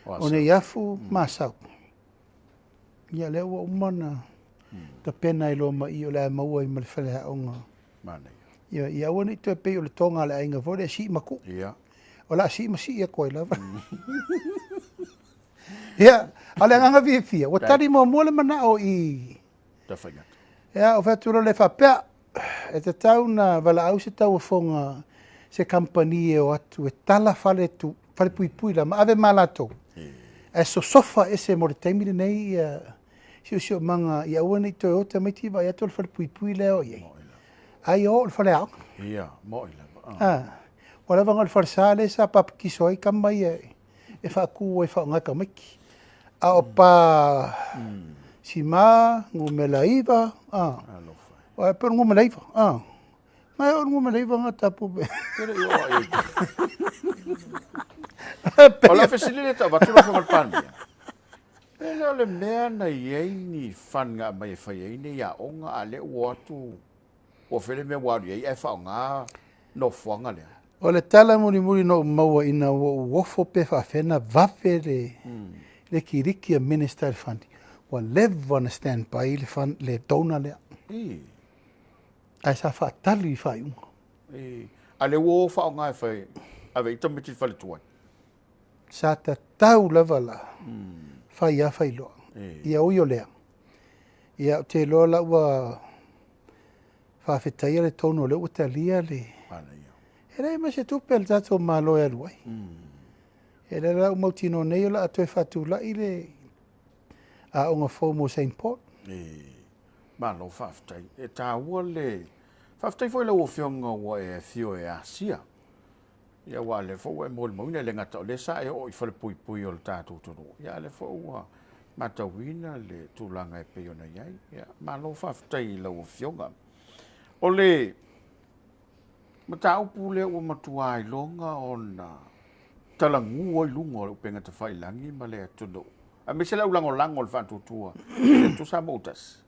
o ne iafu masau. Ia le ua umana ta pena I lo ma I o le maua I ma le whale aonga. Ia ua ni tu e pei o le tonga le ainga fo le si maku. Ia. O la si masi ia koe lava. Ia, ale anga fia. Wa tari mo le mana o i. Ta whainga. Ia, o whatura le whapea. E te tau na wala au se tau fonga se kampani e o atu. E tala fale pui la. Ma ave malato. E so sofa ese mo le taimire nei sio manga ia ua nei Toyota mai tiva ia tol fale pui leo ye. Ai o le fale au. Ia, mo ila. Wala vanga le fale sale sa pap kisoi kamai e whaaku e whaongaka maiki. A o pa sima ngumelaiva. Wa pero ngumelaiva. Mai o ngumelaiva nga tapu be. Kere yo ai. Ola facilita va tu fa Palemia. Ele le mea na iei ni fanga mai fai ai ni ya onga ale watu. O fele me wa iei e fa nga no fonga le. O le tala muri no maua ina wofo pe fa fena vafe le kiriki a minister fund. Wa lev on stand by le fund le dona le. Ai sa fa tali fa un. Ale wo fa nga fai. Ave tamiti fa le tuai. Sa ta tau lava la. Fai a fai loa. Ia uio lea. Ia te loa la ua whawhetaia le tono le ua te alia le. E rei ma se tupe al tato malo e aluai. E rei la umautino nei o la atoe whatu la i le a onga fomo St. Paul. Malo whawhetai. E tā ua le. Whawhetai foi la ua whionga ua e fio e asia. Ia wa le fo e mol mo le ngata le sa e o i fale pui o le tatu tonu. Ia le fo wa matawina le tulanga e pe ona iai. Ia ma lo fa ftai lo fionga. O le mata upu le o matua i longa ona talangu o lungo o penga te fai langi ma le tonu. A me se la ulango lango le fatu tua. Tu sa motas.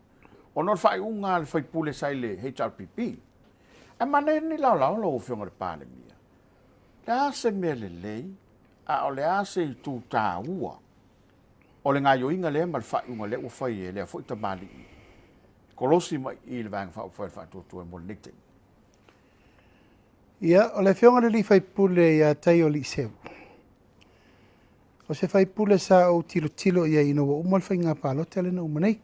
O no fai unga le fai pule sai le HRPP. A mane ni la lo fionga le Palemia. La se mele lei, a o le ase i tū tā ua. O le ngā yoinga le mal whai unga le ua whai e le a fwoi ta mali i. Kolosi mai i le vanga whai tūtua e mo nekte. Ia, o le whionga le li whai pule ia tai o li seu. O se whai pule sa o tilo ia ino wa umal whai ngā pālote le na umanei.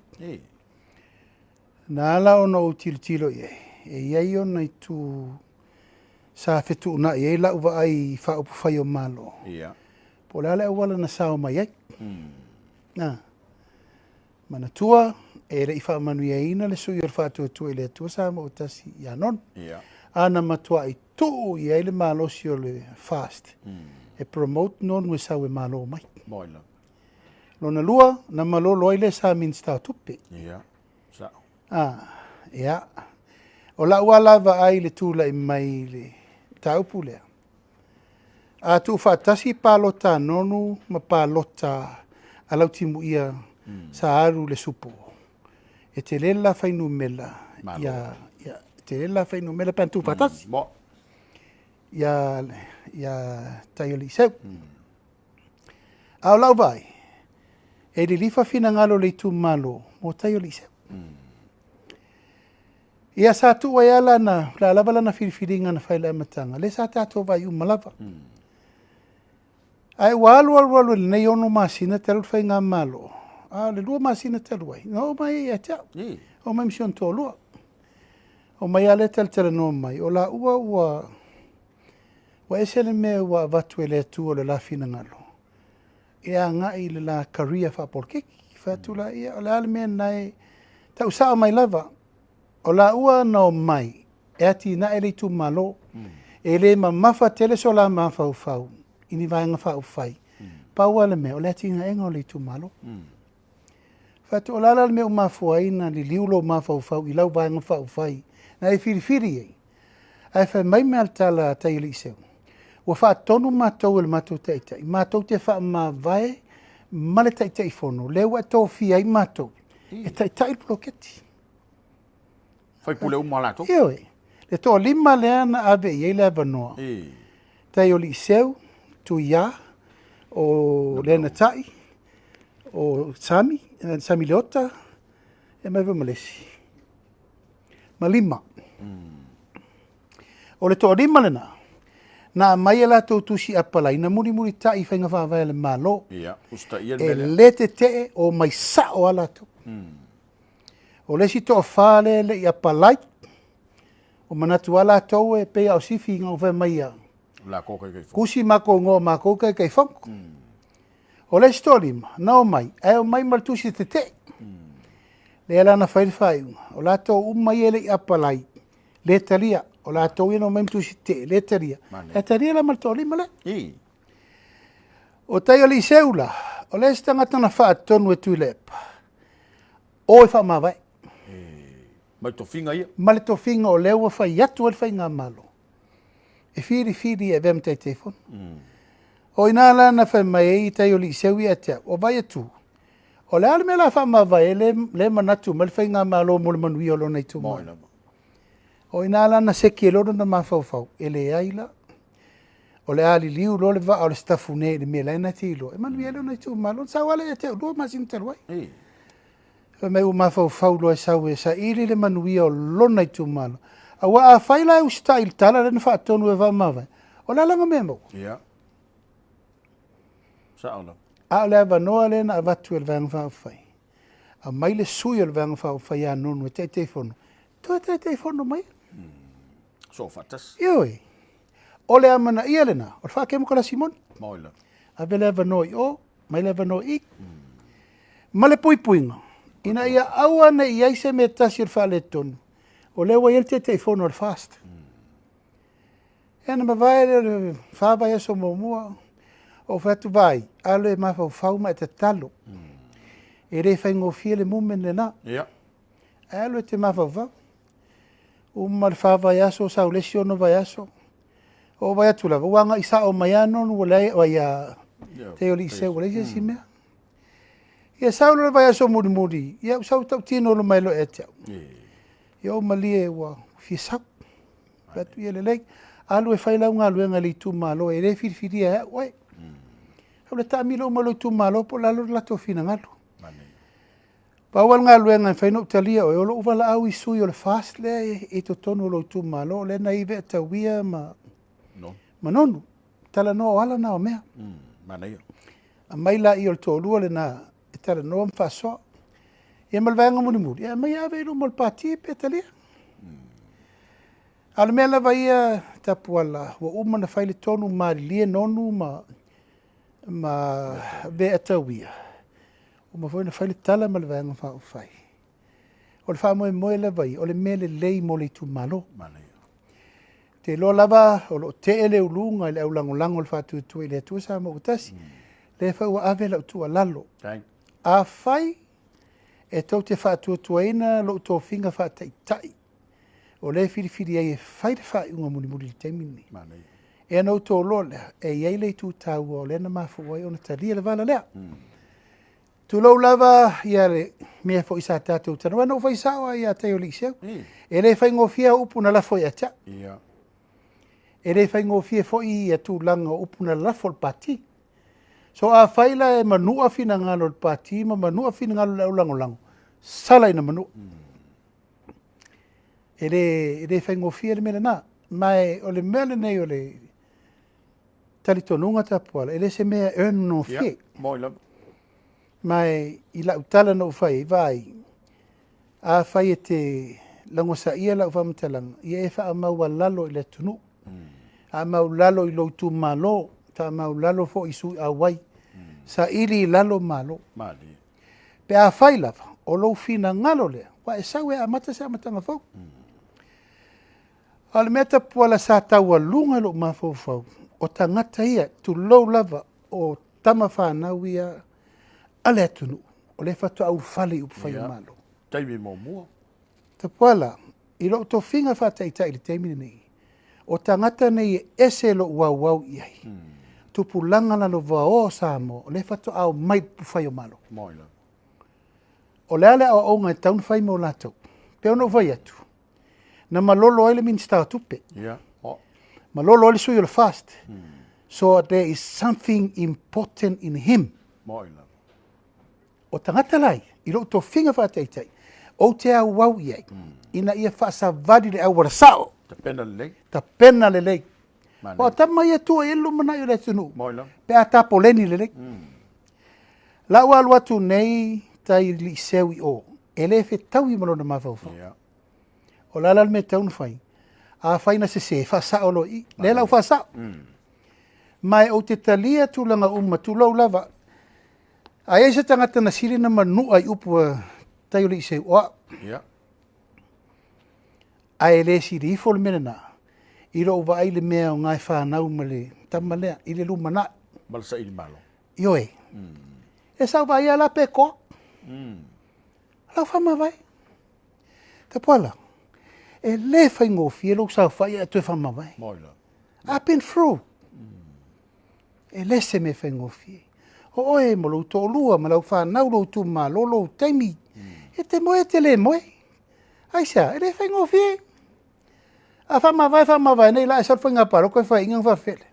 Nā ala o no o tilo ia. E iai o nei tū sa fetu na e la uva ai fa upu fai o malo. Ia. Po le ale wala na sao mai ai. Mana tua e le ifa manu ia ina le sui or fatu tu le tua sa mo tasi ia non. Ia. Ana matua i tu ia le malo si o le fast. E promote non we sa we malo mai. Moila. Lona lua na malo loile sa min sta tupe. Ia. Sa. Ia. O la wala va ai le tula i mai le tau pulea. A tu whatasi pālota nonu ma pālota alau timu ia sa aru le supo. E te lela whainu mela. Ia, te lela whainu mela pantu whatasi. Mo. Ia Paialii seu. Au lau vai. E li lifa fina ngalo le tu malo mo Paialii seu. Ia sa tu wai ala na la lava lana whiriwhiringa na whaila matanga. Le sa tātou vai umalava. Ai walu le nei ono masina te alut whai ngā malo. Le lua masina te aluai. No mai e te au. O mai mision tō lua. O mai ale tala no mai. O la ua esele me ua vatu e le atu o le la fina ngalo. Ia ngai le la karia whapolkeki. Whatula ia o le ale mea nai tau saa mai lava. O la ua no mai, e ati na ele tu malo, e le ma mafa tele so la mafa ufau, ini vaenga fa ufai. Paua le me, o le ati na enga o le tu malo. Fatu o lala le me o mafua ina, li liulo mafa ufau, i lau vaenga fa ufai, na e whiriwhiri ei. Ai whai mai me al tala Paialii seu. Ua wha tonu mātou ele mātou teitai, mātou te wha ma vai, male teitai fono, lewa tō fia i mātou, e teitai ploketi. Fai pule umalato. Io le to lima leana ave ye le vanoa. Paialii seu tu ya o Leuatea o Sami Leota e mai malesi. Malima. O le toa rima lena. Na mai la tau tusi apalai. Na muri ta i whainga whawai le malo. Ia, usta ia E mele. le te o mai sa o ala tau. O le si toa whale le i apalai. O manatu ala tau e pea o sifi ngā uwhe mai a. La kokai kai fo. Kusi mako ngō mako kai kai whanku. O le story ma, nao mai, o mai maltusi te. Le ala na whairwhaiunga. O la tau umai ele i apalai. Le taria. O la tau ina o mai maltusi te. Le taria. Le taria la maltoli male. I. O tai ali seula. O le stangata na wha tonu e tuilepa. O e wha mawai. Mai to finga ia. Male to finga o lewa whai atu e whai ngā malo. E whiri e vem tei telefon. O ina la na whai mai e tai o li seui atea. O vai atu. O le alme la wha mawai le manatu. Male whai ngā malo mo le manui o lo nei tu mai. O ina la na seki e loro na mawhau. E le aila. O le ali liu lo le va o le stafu ne le me laina tilo. E manui e lo nei tu mai. Sa wale e te ua masin te ruai. Me u mawhau lo e sau e sa iri le manui o lo nei tu mai. Awa a whaila e usta il tala le na wha tonu e wa mawai. O la langa me mau. Ia. Sa ona. A le ava noa le na avatu e le vanga whao whai. A mai le sui e le vanga whao whai a nonu e te fono. Toi te fono mai. So fatas. Ioi. O le amana ia le na. O le wha kemo kala Simon. Moila. A ve le ava noa i o. Mai le ava noa i. Ma le pui puinga. Ina ia aua na i aise me tasi o le wha le tonu. O le wa yelte te fono o le fast. Ena ma vai le whawai aso mua. O whatu vai. Alo e mawhau whauma e te talo. E re whaingo fia le mumen le na. Ia. Alo e te mawhau whau. Uma le whawai aso sau lesi ono vai aso. O vai atu lava. Wanga isa o mai anon o lei o ia te oli se o lei si mea. Ia sau le vai aso muri. Ia sau tau tino lo mai lo e te au. Ia o malie ua fia sau. Whatu ia le lei. Alo e whailau ngā luenga li tu malo. E re whirwhiri e oi. Au le ta milo malo tu malo po lalo lato fina ngalo. Pawal ngā luenga whaino utalia o olo uwala au i sui o le fast le e to tono lo tu malo. Le na iwe ta wia ma nonu. Tala no o ala na o mea. Manei. A mai la i o le tōlua le na e tala no am whasoa. E malvanga muni muri. E mai ave ilo mal pati pe talia. Ala mea lava ia tapuala. Wa umana whaile tonu marilie nonu ma ve atawia. O ma foina whaile tala malvanga whao whai. O le wha moe lava ia. O le mele lei mo le tu malo. Manei. Te lo lava o lo te ele ulunga le au lango le whatu tu le tu sa mo utasi. Le whau ave la utua lalo. A whai e tau te whatu tuaina lo uto finga whatai tai. O le whiriwhiri ai e whai te whai unga muri le teimini. Manei. E anau tō lola e iei lei tu tau o le na mafu ai ona taria le vala lea. Tu lau lava ia le mea fo isa tātou tana. Wana o whai sawa ia tai o li seu. E le whai ngofia upu na lafo ia tia. Ia. E le whai ngofia fo i a tu langa upu na lafo le pati. So a whaila e manua fina ngalo le pati ma manua fina ngalo le au lango. Sala ina manua. E le whai ngofia le mele na. Mai o le mele nei o le talitonunga tapuala. E le se mea no fie. Moila. Mai i la utala no whai vai. A whai e te langosa ia la ufamatalang. Ia e wha maua lalo i le tunu. A mau lalo i lo tu malo. Ta mau lalo fo i sui a wai. Sa ili lalo malo. Mali. Pe a whai lava. O lo fina ngalo lea. Wa e sau e a mata se a matanga fau. Ale mea tapuala sa taua lunga lo ma fau fau. O tangata ia tu lo lava o tama whanau ia ale atunu. O le fatu au fale upu whai malo. Taimi mo mua. Tapuala, i lo to finga whatai tai le teimine nei. O tangata nei ese lo wau iai. Tupulanga na lo vao Samoa. O le fatu au mai pu whai o malo. Moila. O le ale au au ngai taun whai mo lato. Pe ono vai atu. Na malolo ai le minsta tupe. Ia. Malolo ai sui o le fast. So there is something important in him. Moila. O tangata lai, i lo to finga whatai tai. O te au wau iai. Ina ia whaasa vadi le au warasao. Ta pena le lei. O tama ia tua elu mana i le tunu. Moila. Pe a tapo leni le lei. La ua alua tu nei tai li sewi o. Ele fe tau i malona mawhauwhau. O lala me taunu fai. A fai na se fa sa olo i. Le lau fa sa. Mai o te talia tu langa tu lau lava. A e se tangata na siri na manu ai upua tai li sewi o. A ele siri i fol mena na. I ro wa ai le mea o ngai whanau ma le tamalea i le lumana. Balsa i malo. Io e. E sau vai ala pe ko. Lau whama vai. Tapuala. E le whai ngofi e lo sau whai e tue whama vai. Moila. I've been through. E le se me whai ngofi. O oe mo lo to lua ma lau whanau lo tu ma lo taimi. E te moe te le moe. Aisa, e le whai ngofi e. A whama vai, nei la e sal whainga paro, koe whai ingang whawhele.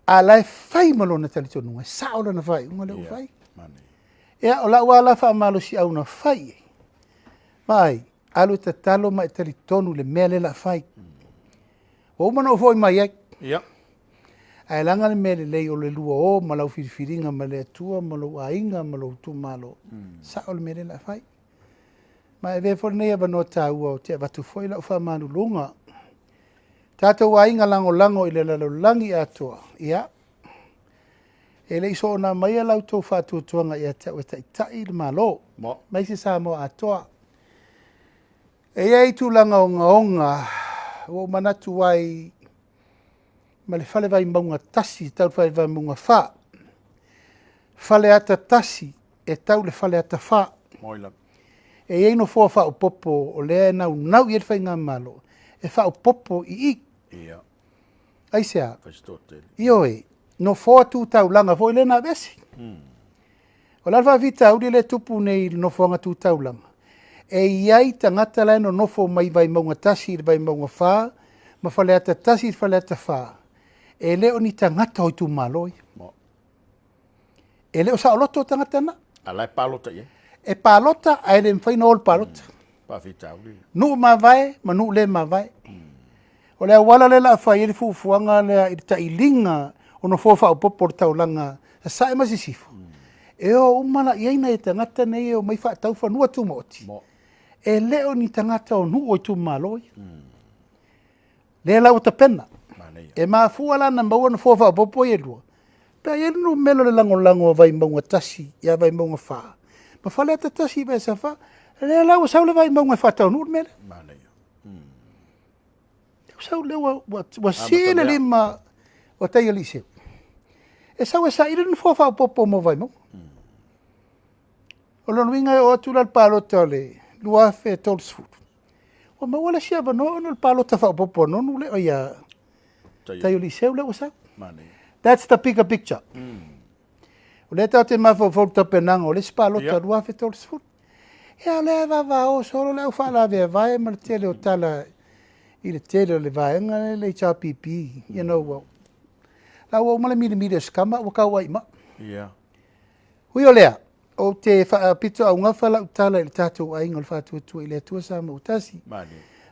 A lai whai malo na tali tonu, e saola na whai, unga leo whai. Ea, o la ua la whamalo si au na whai. Mai, alu te talo mai tali tonu le mea le la whai. O umana o foi mai ek. Ai langa le mea le lei o le lua o, ma lau whiriwhiringa, ma le atua, ma lau ainga, ma lau tu malo. Saola mea le la whai. Ma e vefo nei ava no tāua o te avatu foi lau whamanu lunga. Tātou wa inga lango i le lalolangi atoa. Ia. E le iso o nā mai lau tō whātua tuanga i a tau e tai le malo. Mai se Samoa atoa. E ei tu langa o ngaonga. O manatu wai. Ma le whale vai maunga tasi. Tau whale vai maunga wha. Whale ata tasi. E tau le whale ata wha. Moila. E ei no fua whao popo o lea nau i whai ngā malo. E whao popo i ik. Ia. Aisea. Faistote. Io e. No fua tu tau langa fo le na besi. O lalwa vita uri le tupu nei no fua ngā tu tau langa. E iai tangata lai no nofo mai vai maunga tasi i vai maunga wha. Ma whale ata tasi i whale ata wha. E leo ni tangata hoi tu maloi. E leo sa o loto tangata na. Alai palota ye. E palota, ai le mwhai na ol palota. Pawhitauri. Nu ma vai, ma nu le ma vai. O lea wala le la whai e fufuanga lea i ta ilinga o no fofa o popo tau langa sa sae masi sifu. E o umana i aina e tangata nei o mai wha tau whanua tu moti. E leo ni tangata o nu o tu maloi. Lea lau ta pena. E maa fuala na maua na fofa o popo e lua. Pea e nu melo le lango vai maunga tasi, ia vai maunga wha. Ma whale ata tasi vai sa wha. Lea lau o saule vai maunga wha tau nur mele. Sau leo wa sile lima o Paialii seu. E sau e sa ira ni fofa o popo mo vai mo. O lonu inga o atu lal palota le luafe tolsfut. O ma wala siava no no palota fa o popo no no le o ia Paialii seu le o sa. That's the bigger picture. O le tau te mafo volta penanga o le palota luafe tolsfut. Ia le va o solo le o fa la vai ma tele o tala i le tele o le vaenga le cha pipi, you know well. La o mala mili skama o ka wai ma. Yeah. Hui o lea, o te pito au ngawhala utala i le tātou ainga o le whātua tua i le atua sa ma utasi.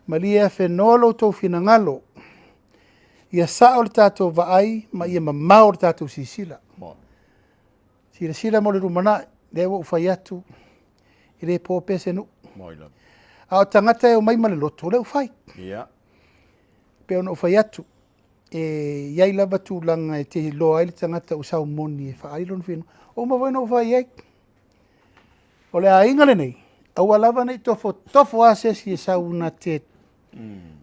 Ma li e whenolo tau whina ngalo. Ia sa o le tātou vaai, ma ia mamau o le tātou sisila. Si le sila mo le rumana, le o ufai atu, i le pō pese nu. A o tangata e o mai ma le loto, le ufai. Yeah. Pe ona ufai atu. E iai lava tūlanga e te loa ai le tangata usau moni e whaailon whinu. O ma waina ufai iai. O le a inga le nei. Au alava nei tofo asesi e sau na te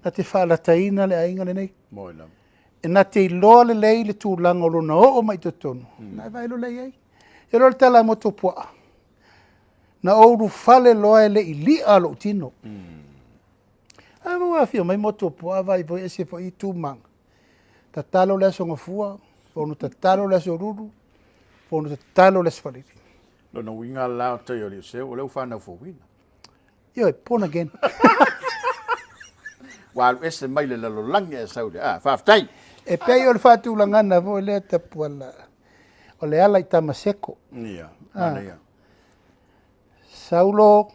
whaalataina le a inga le nei. Moila. E na te loa le lei le tūlanga o lona o mai totonu. Na vailo lei ai. E lo le tala mo topua. Na ouru fale loa e le i li alo tino. Awa afio mai moto po vai voi ese po i tūmanga. Ta talo le songa fua, fono ta talo le so ruru, fono ta talo le sfaliri. No no winga lao te yo le se o le fa na fo wina. Yo born again. Wa ese mai le lo langi e saudi. Fa tai. E pe yo le fatu langana vo le tapuala. O le ala i tamaseko. Ia. Ia. Saulo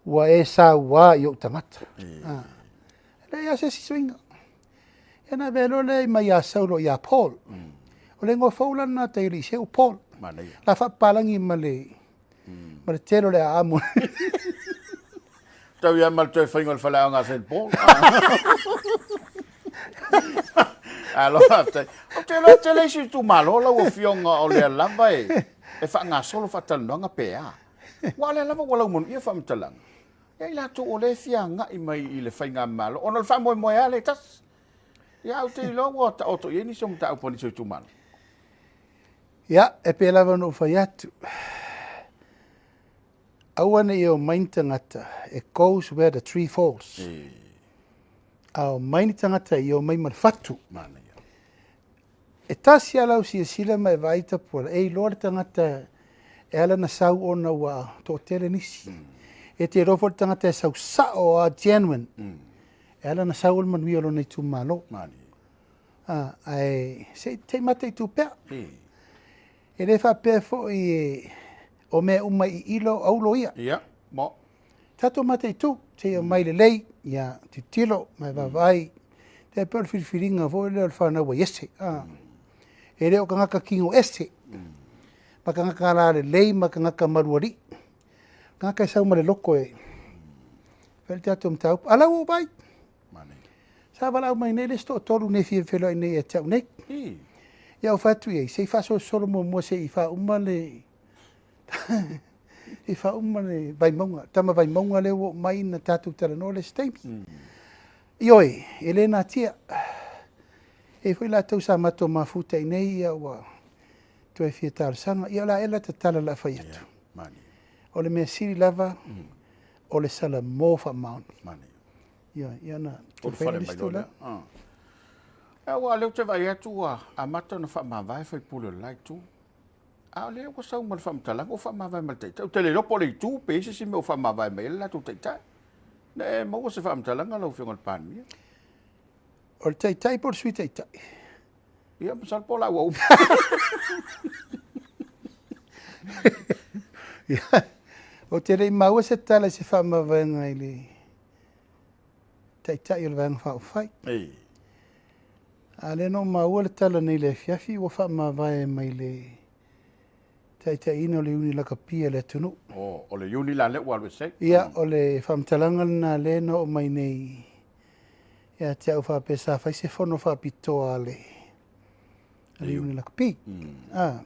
wa e sa wa yo tamata. Le ia se si swinga. E na velo le mai ia saulo ia Paul. O le Fofola na te iri se o Paul. Mana ia. La whapalangi ma le tero le amo. Tau ia mal toi whaingo le whalao ngā St. Paul. Aloha, o te leisi tu malola o fionga o le lava e wha ngā solo whatalunanga pēa. Wa le lava walau monu ia whamtalanga. Ia la tu o le fia ngai mai i le whainga malo. Ona le whamoe moe a le tas. Ia au te ilo o ta oto ieni som ta uponi soi tu malo. Ia, e pe lava no whai atu. Awane i o maini tangata, it goes where the tree falls. Ao maini tangata i o mai marfatu. Mana ia. E tasi alau si sila mai vai Tapuala, e loa tangata e ala na sau ona wa to tele nisi. E te rofo tangata e sau sao a genuine. E ala na sau manui alo nei tu malo. Mana ia. Ai, se te mata i tu pea. ia. E le wha pea fo i o mea uma i ilo aulo ia. Ia, mo. Tato mata i tu, te o mai le lei, ia te tilo, mai vavai. Te pēr whiriwhiringa fo i leo le whanau wa yese. E reo ka ngaka kingo ese. Ma ka ngaka la le lei, ma ka ngaka maruari. Ka ngaka e sau ma le loko e. Whele te atu mtau. Alau o bai. Mana ia. Sa walau mai nei le sto toru nei fia whelo i nei e tau nei. Ia o whatu i, se i whaso solo mua se i wha umale. I wha umale vai maunga. Tama vai maunga leo mai na tātou tala no le steimi. Ioi, e le nā tia. E whai la tau sa mato mafuta i nei ia ua. Tu e fia tāra sanga. Ia la ela te tala la whai atu. Mani. O le mea siri lava. O le sala mō wha mauni. Mani. Ia na. O le whale mai lola. E wa leo te vai atu a mata na wha mawai whai pule lai tu. A leo ko sau mal wha mtalang o wha mawai mal teita. O te le lopo le tu pese si me o wha mawai mai la tu teita. Na e maua se wha mtalang alau whionga le Palemia. O le teitai por sui teitai. Ia pasal pola ua upa. O te rei maua se tala se wha mawanga i le teitai o le vanga wha o whai. A le no maua le tala nei le fiafi o wha mawai mai le teitai ino le uni laka pia le tunu. O le uni la le ua le se. Ia o le whamtalanga na le no o mai nei. Ia te au whapesa whai se whono whapitoa le. Le uni laka pi. A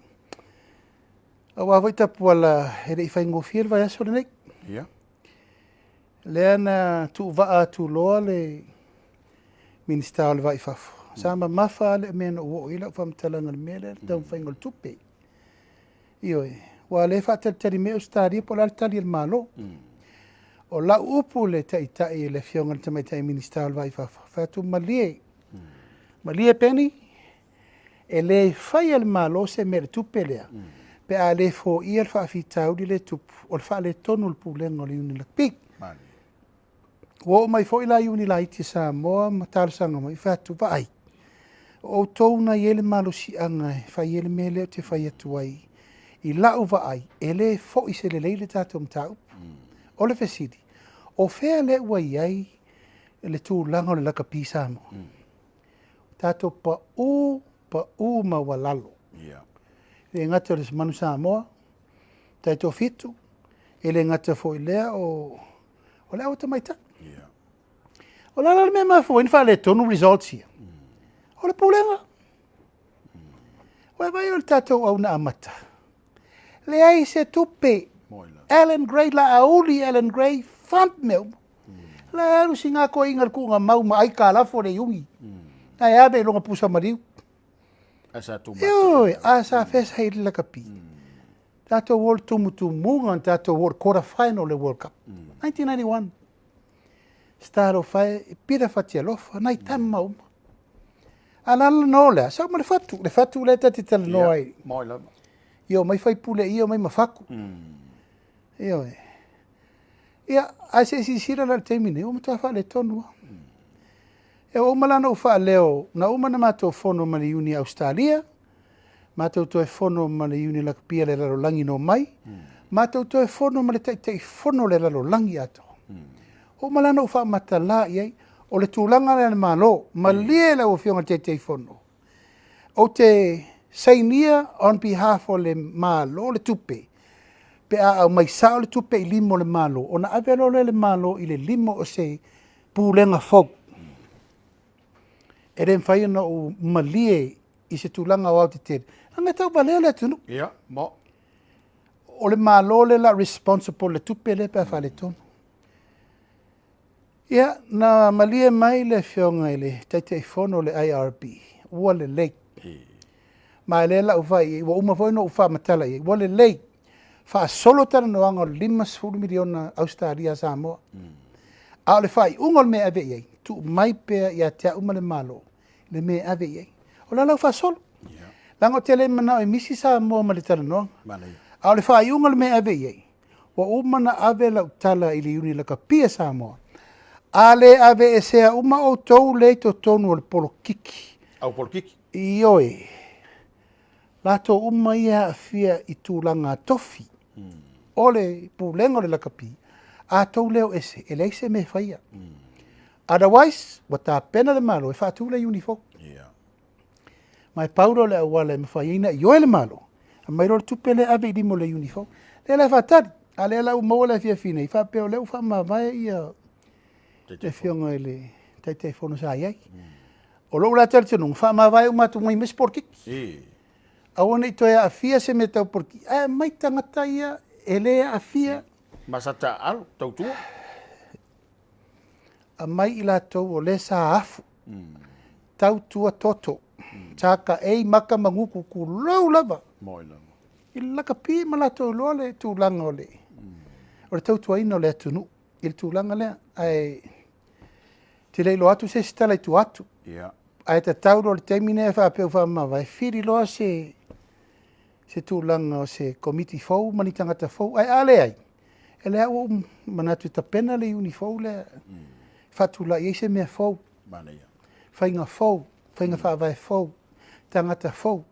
wawai Tapuala he rei whai ngofir vai aso le nei. Ia. Le ana tu waa tu loa le minister le vai fafo. Sama mafa le mena o ila whamtalanga le mele tau whai ngol tupe. Ioi, wa le whaatatari me o stari po la tari il malo. O la upu le taitai le fionga le tamaitai minister le vai fafo. Whatu malie. Malie peni. E le whai al malo se mere tupe lea. Pe a le fo i al whaafitau di le tupu. O le wha le tonu le pulenga o le uni la pik. Wo mai fo i la uni la iti Samoa matalsanga mai whatu vai. O touna i ele malo si anga e whai ele mele o te whai atu ai. I lau vai e le fo i se le leile tātou mtau. O le fesidi. O whea le ua iai le tū langa o le laka pi Samoa. Tātou pa u ma walalo. Le ngata le manu Samoa. Tātou fitu. E le ngata fo i lea o lea o tamaita. O la le mea mafo, in fa le tonu results ia. O le poulenga. O e vai o le tātou au na amata. Le ai se tupe. Alan Gray la auli Alan Gray front meu. La alu singa ko ingal ku nga mau ma ai ka la fo le yungi. Ai abe longa pusa mariu. Asa tu Yo, asa fes hai la kapi. Tātou world tumutumunga tātou world quarter final le World Cup. 1991. Staro fai pira fatia lofa nai tamma uma. Alala no le, sa ma le fatu le tati tala no ai. Moi la. Io mai fai pule io mai mafaku. Io e. Ia a se si sira la temine, o mata fa le tonu. E o malana o fa leo, na o mana mato fono ma le uni Australia. Mato to e fono ma le uni la pia le lalo langi no mai. Mato to e fono ma le tai fono le lalo langi ato. O malana o wha matala iai, o le tūlanga le malo, ma lia la o fionga te fono. O te sainia on behalf o le malo le tupe. Pe a mai sao le tupe I limo le malo. O na avelo le malo I le limo o se pūlenga fog. E ren whai ana o malie I se tūlanga o au te tere. Anga tau valeo le tunu. Ia, mo. O le malo le la responsible le tupe le pe a whale tonu. Ia, na malie mai le fionga I le teitei fono le IRB. Ua le lake. Ma le la uvai, wa uma foi no ufa matala I. Ua le lake. Fa solo tana noanga o 5 miliona Australia Samoa. A le fai, ungol me ave iei. Tu mai pea ia tea uma le malo. Le me ave iei. O la lau fa solo. Lango te le mana o misi Samoa ma le tana noanga. A le fai, ungol me ave iei. Wa umana ave lau tala I le uni la kapia Samoa. A le ave e sea uma o tou le to tonu o le polo kiki. Au polo kiki? Ioi. Lato uma ia afia I tūlanga tofi. Ole pulengo le lakapi. A tau leo ese. E leise me whaia. Otherwise, wata pena le malo. E whātu le unifo. Mai pauro le awale me whaiina I oe le malo. A mairo le tupele ave I limo le unifo. Le le whatari. A le lau maua le fia fine. I whapeo leu whamawai ia. Te fionga I le teitei whono sa iai. O lou la tari tenu. Whamawai umatu mai mesporkik. Awana I toia a fia se me tau porki. Mai tangata ia. Ele a fia. Masata alo, tau tua. A mai I la tau o le sa afu. Tau tua toto. Taka ei maka manguku ku lau lava. Moi lava. I laka pi ma la tau loa le tūlanga o le. O le tau tua ino le atunu. I le tūlanga lea. Ai te leilo atu se stala I tu atu. Ai te tauro le teimine e whapeu whamawa. E whiri loa se tūlanga o se komiti fau, mani tangata fau. Ai ale ai. E lea o manatu ta pena le uni fau le. Whatula I se mea fau. Whainga fau. Whainga whawai fau. Tangata fau.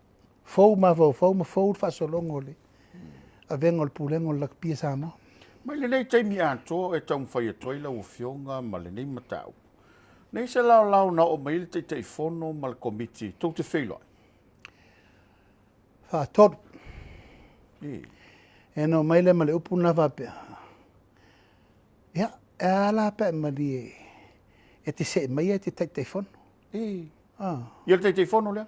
Fau ma vau fau ma fau whasolongo le. A vengo le pulengo le pia Samoa. Mai le nei teimi ato e tau whai e toila o fionga ma le nei matau. Nei se lau na o mai le teitei fono ma le komiti. Tau te whailoi. Whātoru. E no mai le ma le upu na whapea. Ia, e ala pe ma li e te se mai e te teitei fono. Ia le teitei fono lea?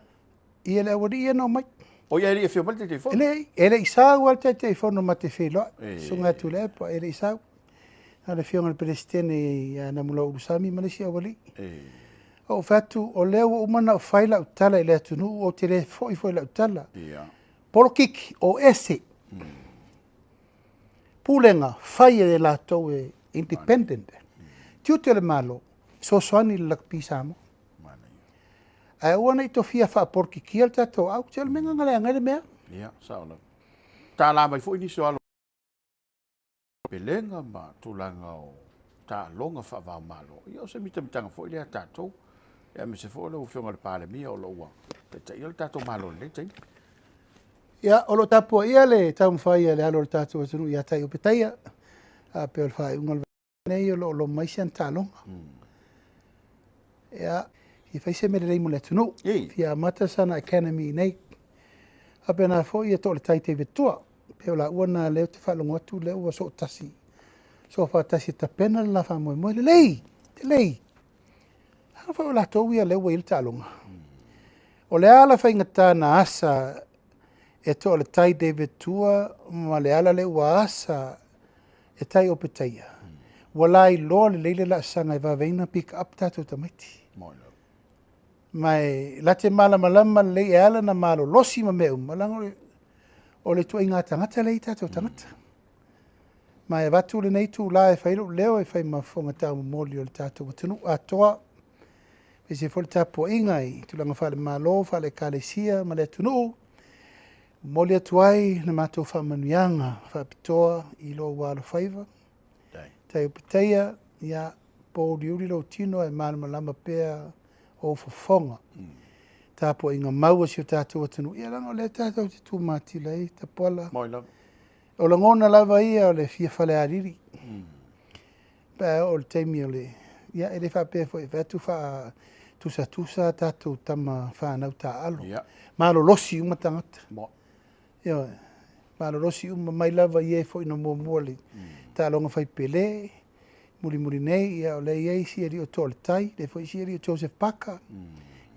Ia le awari ia no mai. O ia eri e whio mai teitei fono? Ele isau al teitei fono ma te whailoi. Sunga tu le po, ele isau. Ale fionga le presidente ia na mula urusami malisi awali. O fatu o leo umana o whaila utala I le atunu o te le foi la utala. Polo kiki o ese. Pulenga whai e la tau e independent. Tiu te le malo, so soani le lakpi Samoa. Ai ua nei to fia wha porki ki al tato au, te menga ngale angare mea. Ia, saola. Tā la mai fo ini so alo. Pelenga ma tūlanga o tā longa wha wau malo. Ia o se mitanga fo ilea tātou. Ia me se fo le ufionga le Palemia o loua. Te ia le tātou malo le te. Ia, o lo Tapua ia le tau mwhai le alo le tātou atunu ia tai o petaia. A peo le whai ungal nei o lo maisian tā longa. Ia, I whaise me le reimu le atunu. Fia Matasana Academy nei. A peo nā fo ia to le tai te vetua. Peo la uana leo te whalongo atu leo ua so tasi. So wha tasi ta pena la wha moe moe le lei. Te lei. Hana wha la tau ia leo wa il tā longa. O le ala whaingata na asa e to le tai David tua ma le ala le ua asa e tai o petaia. Walai loa le leile la sanga I waweina pick up tato tamaiti. Mai la te malama le e ala na malo losi ma meu. Malango o le tua inga tangata le tato tangata. Mai watu le nei tu la e whairo leo e whai mafonga tau moli o le tato watunu atoa. Pese fo le tapo ingai tulanga whale malo, whale kalesia, ma le tunu. Moli atuai na mato whamanuianga, whapitoa I lo walo whaiva. Tai upiteia, ia po riuri lo tino e malama pea o Fofoga. Tapo inga maua si o tātou atanu. Ia langa o le tātou te tūmati lei, Tapuala. O la ngona lava ia o le fia whale ariri. Pea o le teimi o le Ia ele whapea fo e vetu wha tusa tātou tama whanau tā alo. Mālo losi uma tangata. Ia, mālo losi uma mai lava i e fo ina mua le tā longa whai pele, muri nei, ia o le iei sieri o tōle tai, le fo i sieri o Joseph Paka,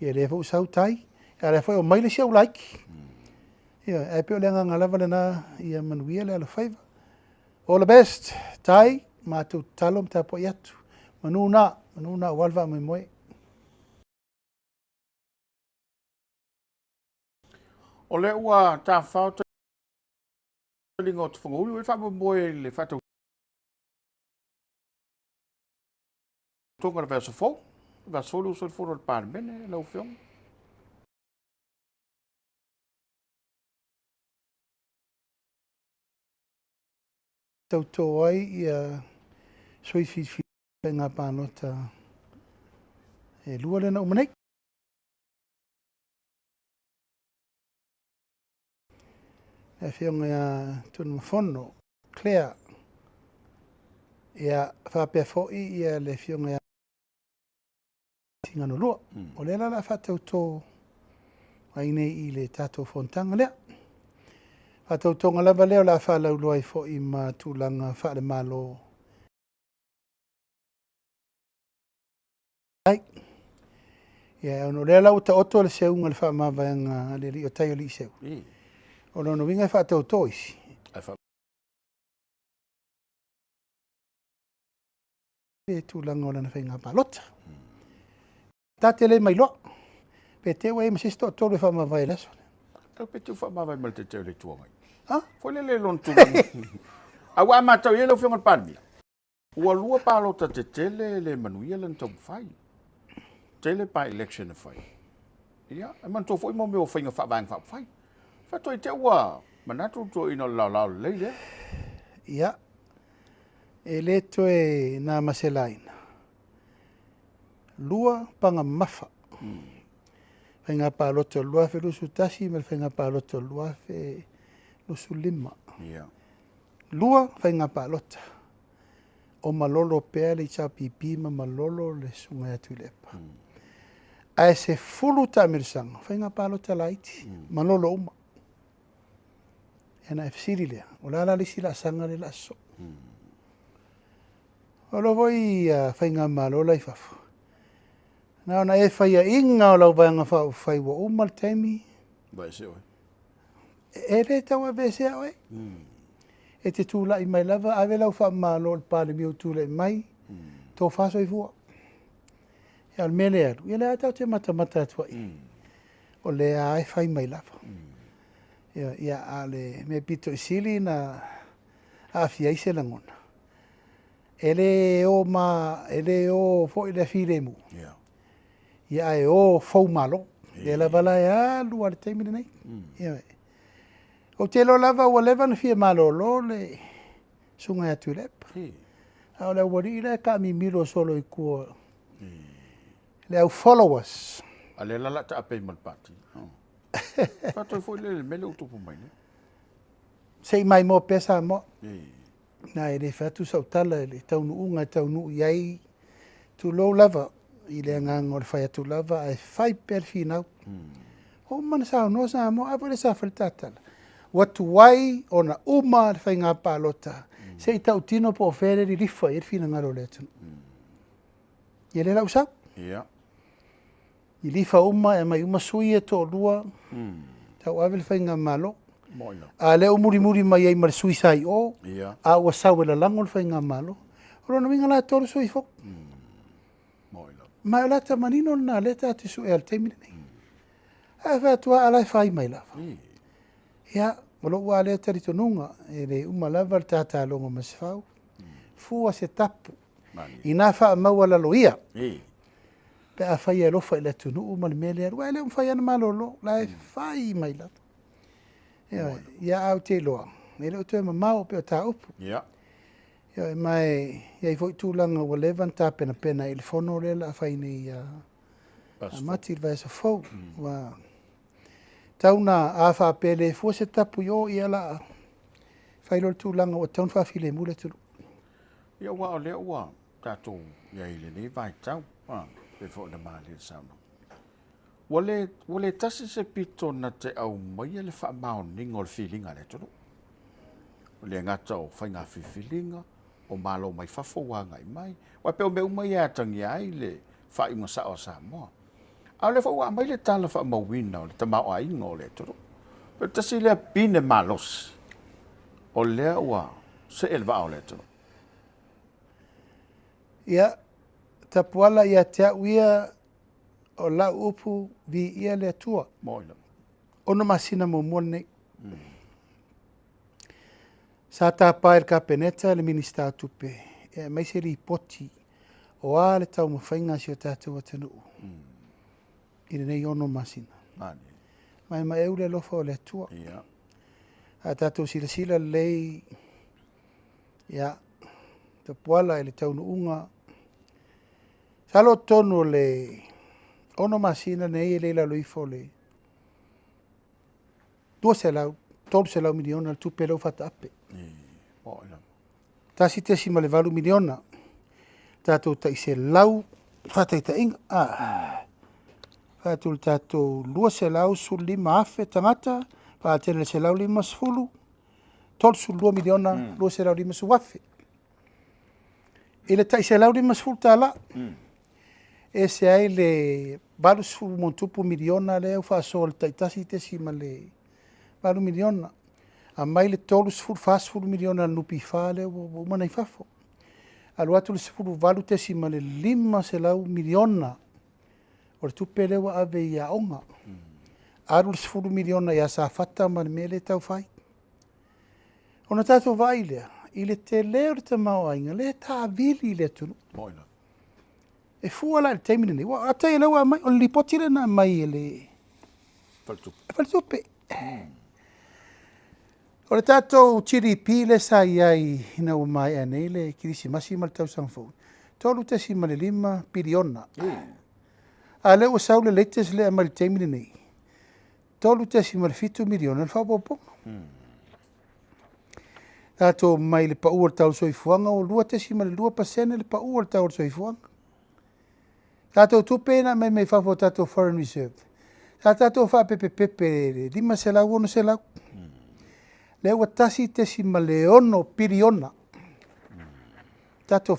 ia le fo usau tai, ia le fo o mai le siau laiki. Ia, e peo le nganga lava le na ia manuia le ala whaiva. All the best, tai, mātou talom tā po i atu. Manuna walva mai moe. O le ua tā whao te lingo te whangulu, e wha moe le whatau. Tonga le vasa fo, vasa fo so fo le Palemia lau fiong. Tau tō ai ia soi fi ngā pānota e lua lena umanei. E whionga ia tunu mawhono, Claire, ia whapea fōi ia le whionga ia tingano lua. O le la whatau tō ainei i le tātou whontanga lea. Whatau tō ngalawa leo la whalau loai fōi ma tūlanga whaale malo. Ai, ia ono le lau ta oto le seunga le wha mawaianga le rio Paialii seu. O no winga e whatau tō isi. E tūlanga o lana whainga palota. Tate le mai loa. Pe te wei masisto o tō le wha mawai leso. Pe te wha mawai mal te teo le tuangai. Ha? Foi le lon tūlanga. Au a matau i e lau whionga Palemia. Ua lua palota te tele le manuia lan tau whai. Tele pa election e whai. Ia, e man tō fwoi mo me o whainga whaavang whai. Whatoi te ua, manatu tō ino lau leile. Ia, e le toe nā maselaina. Lua panga mafa. Whainga pāloto lua fe lusu tasi, me whainga pāloto lua fe lusu lima. Lua whainga pālota. O malolo pea le cha pipi ma malolo le sunga atu lepa. Ai se fulu ta mirsanga, whainga pālota laiti, malolo uma. Ena e fsiri lea, o la lisi la sanga le laso. O lo voi whainga malola I fafu. Nā ona e whaia inga o lau vanga whau whaiwa umal teimi. Vai se oi. E re taua vese oi. E te tūla I mai lava, awe lau wha malo le Palemia o tūla I mai, tō whaso I fua. E al mele aru, e le atau te mata atua I. O le a e whai mai lava. Ia a le me pito I sili na Afia I se langona. Ele o fo I le whire mu. Ia e o fau malo. Le la vala e a lua le teimine nei. Ia o te lo lava ua leva na fia malo lo le sunga atu lepa. A o le wari le ka mi miro solo I kua. Le au followers. A le lala ta apei malpati. Whatoi foi le mele utupu mai ne. Sei mai mo pesa mo. Na e le whatu sautala le taunu unga taunu iai tu lo lava. I le ngang o le whai atu lava ai whai perfi nau. O mana sao no sa mo a le sa whalitatala. Watu wai o na uma le whai ngā pālota. Sei tau tino po where li rifa I whina ngaro le atu. I le lau sau? I lifa uma e mai uma sui e tō lua. Tau awe le whai ngā malo. A le o muri mai ai mara sui sai o. A ua sau e la lango le whai ngā malo. Rona winga la tōru sui fo. Mai o lata manino na leta te su e al teimine nei. A whatua alai whai mai lava. Ia, walo ua lea tari tonunga, e le uma lava le tata longa masifau. Fua se tapu. I nā wha maua lalo ia. Pe a whai e lofa I le tunu uma le mele aru. Ele whai ana malolo, la e whai mai lava. Ia au te loa. Ele o tue mamau pe o tā upu. Ia mai ia I foi tūlanga ua levan tā pena I le whono le la whai nei mati le vaesa fau. Tauna a wha pele fua se tapu yo ia la whai lo tūlanga ua taun whawhile mule tulu. Ia ua o lea ua tātou iai le nei vai tau. Pe fo na mali sauna. Wale tasi se pito na te au mai le wha maoninga o le whilinga le tonu. Le ngata o whainga whiwhilinga, o malo mai whafoa ngai mai. Wa peo me umai atangi ai le whainga sa o Samoa. Au le whaua mai le tala wha mawina o le tamao a inga o le tonu. Pe tasi le pine malos. O lea ua se elva o le tonu. Ia, Tapuala ia te uia o Oloapu vi ia le atua. Moila. Ono masina mo nei. Sa tapai ka peneta le minista tupe. E mai se li poti. O a le tau mawhainga si o tātou atanu. I nei ono masina. Mai mai eule lofa o le atua. Ia. A tātou sila lei. Ia. Tapuala e le taunu unga. Salo tono le ono masina nei e leila loifo le 2 miliona le tupe lau fata ape. Tasi tesi ma le 8 miliona. Tātou ta ise lau fata ita inga. Tātou tātou 2 lau su 5 afe tangata. Pātene se lau 5 sfulu. Tol su 2 miliona 2 lau 5 su afe. Ile ta ise lau 5 sfulu tala. Ese ai le balu su montupu miliona le fa sol taitasi tesi ma le balu miliona a mai le tolu su fast food miliona no pifale o mana i fafo alu atu le su valu tesi ma le 5 se lau miliona o tu pele wa ave ia onga alu su miliona ya sa fata ma mele tau fai ona tato vai ile te leo te mau ainga le ta vili le tu Moila. E fuala le taimine nei. Wa atai lewa mai o lipotire na mai ele. Faltupe. O le tātou tiri pile sa iai ina o mai anei le kirisi masi mal tau sangfou. Tolu te si male 5 piriona. A leo o saule leites le amal taimine nei. Tolu te si male 7 miliona le whapopo. Tātou mai le pa ua tau soifuanga o lua te si male 2% le pa ua tau soifuanga. Tātou tupena mai whafo tātou foreign reserve. Tātou wha pepe 5 se lau, 1 se lau. Le ua tasi te si ma le ono piriona. Tātou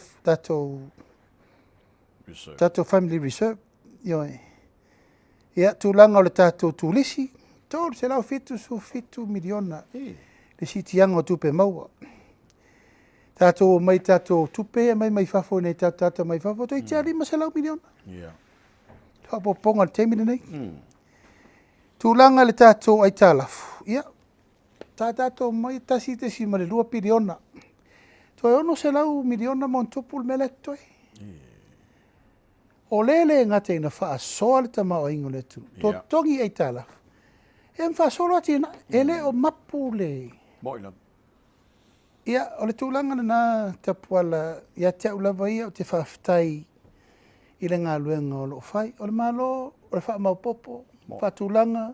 family reserve. Ioe. Ia tūlanga o le tātou tūlisi. Tōru se lau 7 miliona. Le sitianga o tupe maua. Tātou mai tātou tupe mai whafo nei tātou mai whafo. Toi tia 5 se lau miliona. Whapoponga le teimine nei. Tūlanga le tātou ai tālafu. Ia. Tātou mai tasi te si ma le 2 piriona. Toi ono se lau miliona mon tupul mele toi. O lele ngate ina wha soa le tamau ingo le tu. Tō tongi ai tālafu. E mwha solo ati ina. Ele o mapu le. Moila. Ia, o le tūlanga na Tapuala, ia te ulawa ia o te whaftai i le ngā luenga o lo whai. O le malo, o le wha maupopo, wha tūlanga,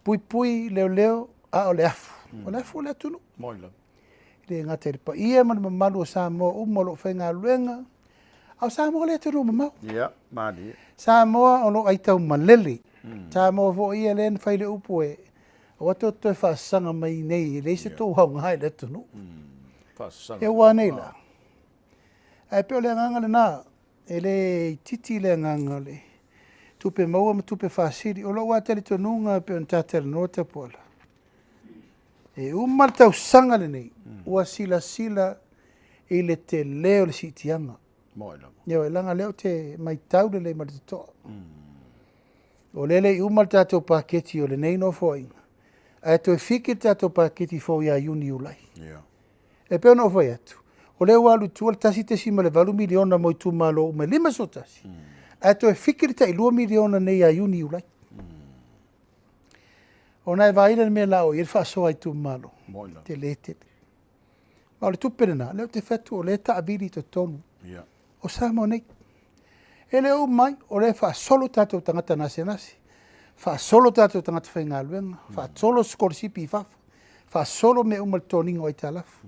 pui leo, o le afu. O le afu o le atunu. Moila. Le ngā te ripa ia, ma le mamalu o Samoa, umo lo whai ngā luenga. Au Samoa le atunu mamau. Ia, mani. Samoa o lo aitau malele. Samoa vo ia le whai le upu e. O ato toi whaasanga mai nei, le se tō hau ngai le tunu. E ua nei la. Ai peo le nganga le nā, e le titi le nganga le. Tupe maua ma tupe whaasiri, o lo ua tali tonunga peo ntātele no Tapuala. E umal tau sanga le nei, ua sila i le te leo le sitianga. Moila. Ia e langa leo te mai tau le ma le te toa. O lele i umal tātou paketi o le nei no fōinga. Ai to fiki tātou paketi fo ia iuni ulai. E peo no fai atu. O leo alu tua tasi te si ma le 8 miliona mo i tu malo ume 5 so tasi. Ai to fiki ta i 2 miliona nei a iuni ulai. O nai vaina me lao i fa so ai tu malo. Te lete. Ma le tupere na, leo te fetu o le ta avili to tonu. O Samoa nei. E leo mai o le fa solo tātou tangata nasi. Fa solo tātou tangata whai ngā luenga. Fa solo skorsipi i fafa. Fa solo me umal toningo ai talafu.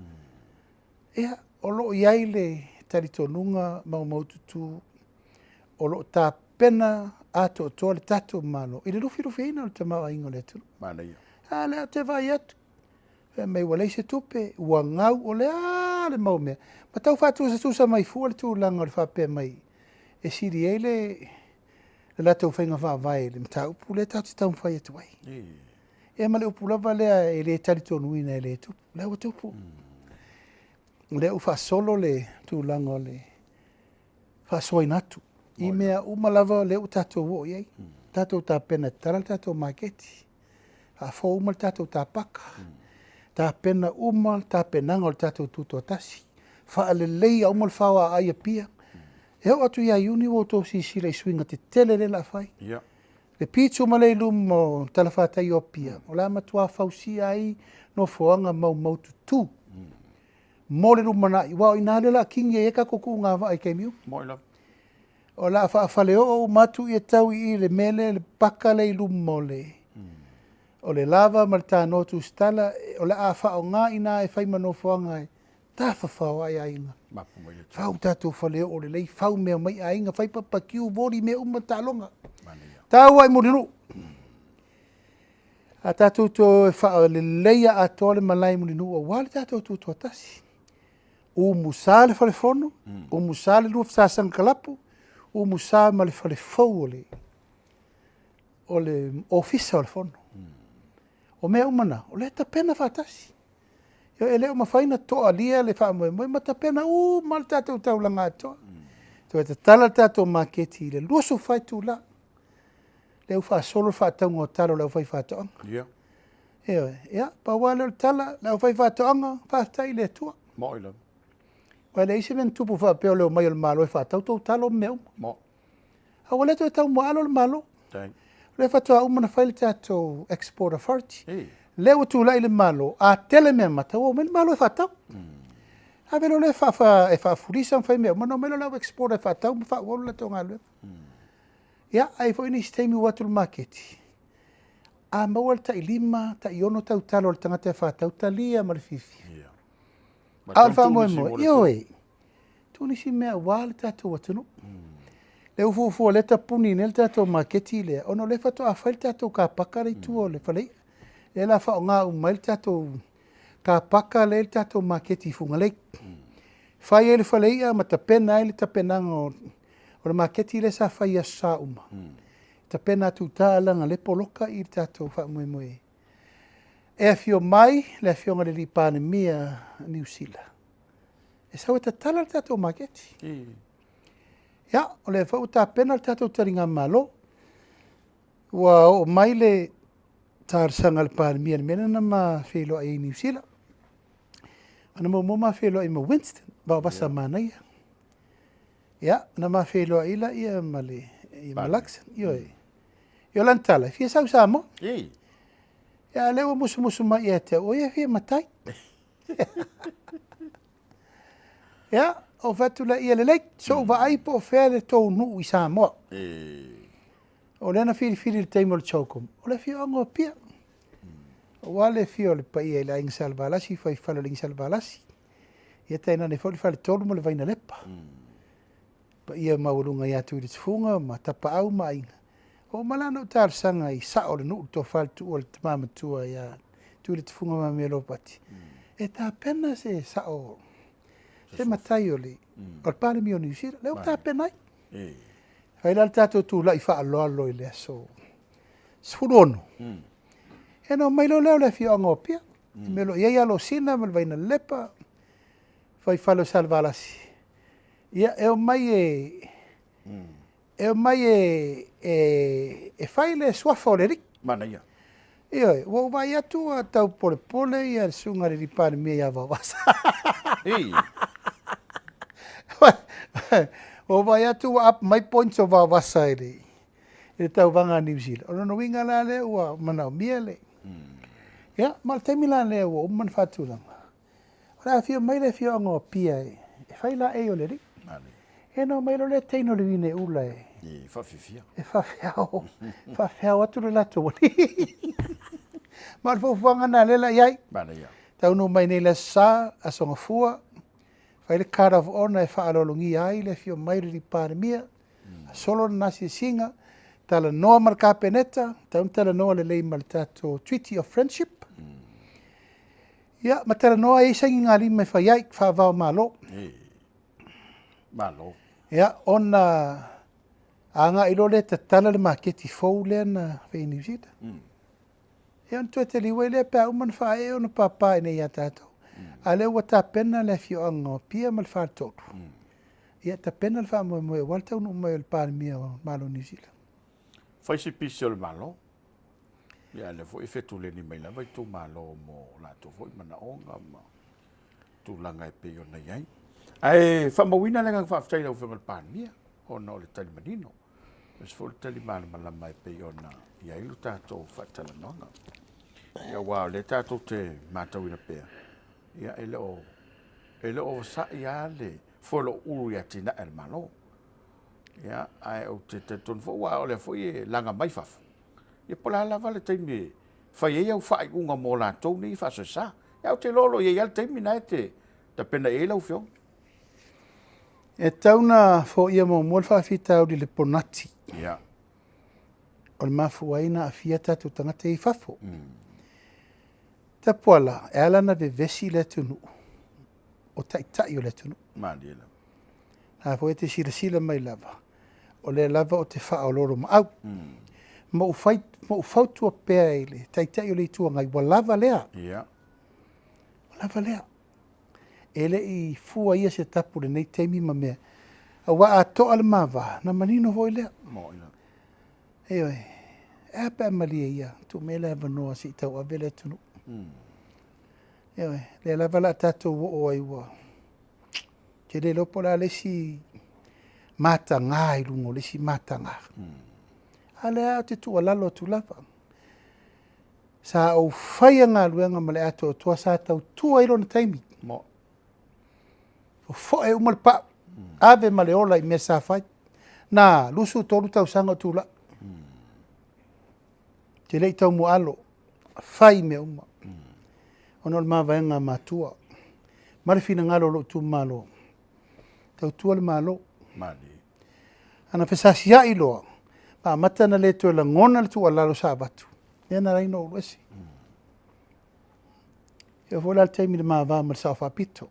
Ea, o lo iai le talitonunga maututu o loo tapena ato toa le tatou malo. I le rufi ina o le tamau ainga le tulu. Mana ia. Le te vai atu. Mai walei se tupe, ua ngau o le le mau mea. Ma tau whātua sa tusa mai fua le tūlanga o le whapea mai. E siri e le latou whainga whaavai le mta upu le tau te tau mwhai atu ai. E ma le upu lava lea e le talitonu ina e le tupu. Le ua tupu. Le u whaasolo le tūlanga o le whaasoi natu. I mea uma lava le u tatou o iei. Tatou tā pena tala tatou maketi. Hafo uma le tatou tā paka. Tā pena uma le tā penanga o le tatou tuto atasi. Whaalelei a uma le whawa ai Apia. Eo atu ia iuni o tō sisira i swinga te tele le la whai. Le pītu ma le lumo tala whātai o Apia. O la matua Fosi ai no whoanga mau tutu. Mo le lumana i wao ina le la kingi e ka koku ngā wa ai keimiu. O la whaafale o matu i e tau i le mele le paka le lumo le. O le lava ma le tānotu stala, o le a whao ngā ina e whai mano whanga e tā whawhao ai ainga. Whau tātou whaleo o le lei, whau mea mai ainga, whai papakiu vori mea uma tālonga. Tāu ai muriru. A tātou tō e whao le leia a tō le malai muriru, o wale tātou tō tō tasi. O musa le whale whono, o musa le lua whasasanga kalapu, o musa ma le whale whau o le ofisa o le whono. O mea umana, o le tapena whatasi. Yo e leo mawhaina toa lia le whaamoe, ma tapena ma le tātou taulanga atoa. Tō e te tala tātou maketi le luaso whai tū la. Leo wha solo whaataunga o talo leo whai whaatoanga. Ia, pa wale o tala leo whai whaatoanga, whaatai le atua. Mo ila. Wai le isi men tupu whaapeo leo mai o le malo e whaatau tau talo mea uma. Mo. Hawa le tō e tau moalo le malo. Le whatoa umana whaile tātou export authority. Leo tūlai le malo, a tele mea matau, o me le malo e whatau. A velo le e whaafurisa mwhai mea, mano melo leo export e whatau, ma whaawolu la tonga lue. Ia, ai fo ini steimi watu le maketi. A maua le ta ilima, ta iono tau talo le tangata e whatau, ta lia ma le fifi. A le whaamoe moe, io e. Tūni si mea wale tātou watunu. Le ufu le tapuni ne le tatou maketi le ono le fato a fail tatou ka paka le tu le fale le la fa nga u mai tatou ka paka le tatou maketi funga le fai le fale ia mata pena le tapena o le maketi le sa fai sa uma tapena tu tala nga le poloka i tatou fa mo e afio mai le afioga le Palemia New Zealand e sa ta tala tatou maketi ia, o le whau tā pena le tātou taringa malo. Ua o mai le tārsanga le Palemia le mena na ma whelo ai New Zealand. Ana mo ma whelo ai ma Winston, ba basa mana ia. Ia, na ma whelo ai la ia ma le Laksan. Io lantala, fia sau Samoa. Ia, leo musu mai ia te o ia fia matai. Ia, o fatula ia le leit, so va ai po fere tō nu i Samoa. O lena fili le teimo le chaukom. O le fio ango Apia. O wale fio le paia i la inga salvalasi, fai fala le inga salvalasi. Ia taina ne foli fale tolu mo le vaina lepa. Pa ia maurunga ia tu i le tifunga, ma tapa au ma inga. O malana o tārsanga i sao le nuu tō fale tu o le tamama tua ia tu i le tifunga ma mea lopati. E tā pena se sao se matai o le Palemia o New Zealand, leo tā penai. Hai la tātou tū lai wha aloalo i le aso. Sfurono. E no mai lo leo le fio ango Apia. Me lo iei alo sina, me lo vaina lepa. Fai falo salvalasi. Ia e o mai e fai le suafa o le rik. Mana ia. Ia, o vai atu a tau pole ia le sunga le Palemia ia vawasa. O vai atu up my points of vawasa ele. E tau vanga New Zealand. O no winga la le ua mana o mia le. Ia, ma le taimi la le ua man whatulanga. O la fio mai le fio ango Apia e. E fai la e o le rik. E no mai lo le teino le vine ula e. E whawhiwhia. E whawhiao. Whawhiao atu le lato wani. Ma le whawhanga na lela iai. Mana ia. Tau no mai nei le sa, a songa fua. Fai le card of honor e whaalolongi ai le fio mai ri Palemia. Solo na nasi singa. Tala noa mar kapeneta. Taun tala noa le lei mal tato Treaty of Friendship. Ia, ma tala noa e sangi ngā lima whai ai whaavao malo. Malo. Ia, ona anga ilo le tala le maketi fau le na whai New Zealand. Ia, ntua te liwa le pia uman whae ona papa ene ia tātou. A le ua tā pena le fio anga Apia ma le whātotu. Ia, tā pena le wha moe walta unu moe le Palemia o malo New Zealand. Fai si pisi o le malo. Ia, le fo e fetu le ni meila vai tu malo mo la tu fo i mana onga ma tu langa e peo na iai. Ai, wha mawina le ngang whaaftai lau whengal Palemia o na o le tali manino. Mas fo le tali mana malama e peo na iai lu tātou whaatala noanga. Ia, wao, le tātou te mātau ina pea. Ia, ele o sa ia le folo uru ia tina el malo. Ia, ai o te ton fo wao le fo i langa mai fafu. Ia pola lava le taimi fai e au fai unga mo la tau ni fa sa. Ia o te lolo ia ia le taimi na te ta pena e lau fio. E tauna fo ia mo mo whaafita au le ponati. Ia. O le mafuaina a fia tatu tangata i fafo. Tapuala, e alana ve vesi le tunu. O tai o le tunu. Mandela. Na fo e te sila mai lava. O le lava o te wha o loro ma au. Ma u fautua pea ele, tai o le itua ngai, wa lava lea. Ia. Wa lava lea. Ele i fua ia se tapu le nei teimi ma mea. A wa a toa le mawa, na manino hoi lea. Mo ina. Eoi, e pa malia ia, tu me le vanoa si tau a vele tunu. Eoi, le lava la tatou o ai wa. Ke le lopo la lesi matanga i lungo, lesi matanga. Ale a te tua lalo tu lava. Sa au whaia ngā luenga ma le ato o tua sa tau tua ilo na taimi. Mo. O fo e umal pa. Ave ma le ola i mea sa whai. Nā, lusu tolu tau sanga tu la. Te lei tau mu alo. Whai me uma. Ono le maa vaenga mātua. Marifina ngalo lo tu malo. Tau tua le malo. Mali. Ana fesasia i loa. Pa matana le tu la ngona le tu alalo sa batu. Nena rai no uesi. E vola le teimi le maa vaa ma le sa whapito.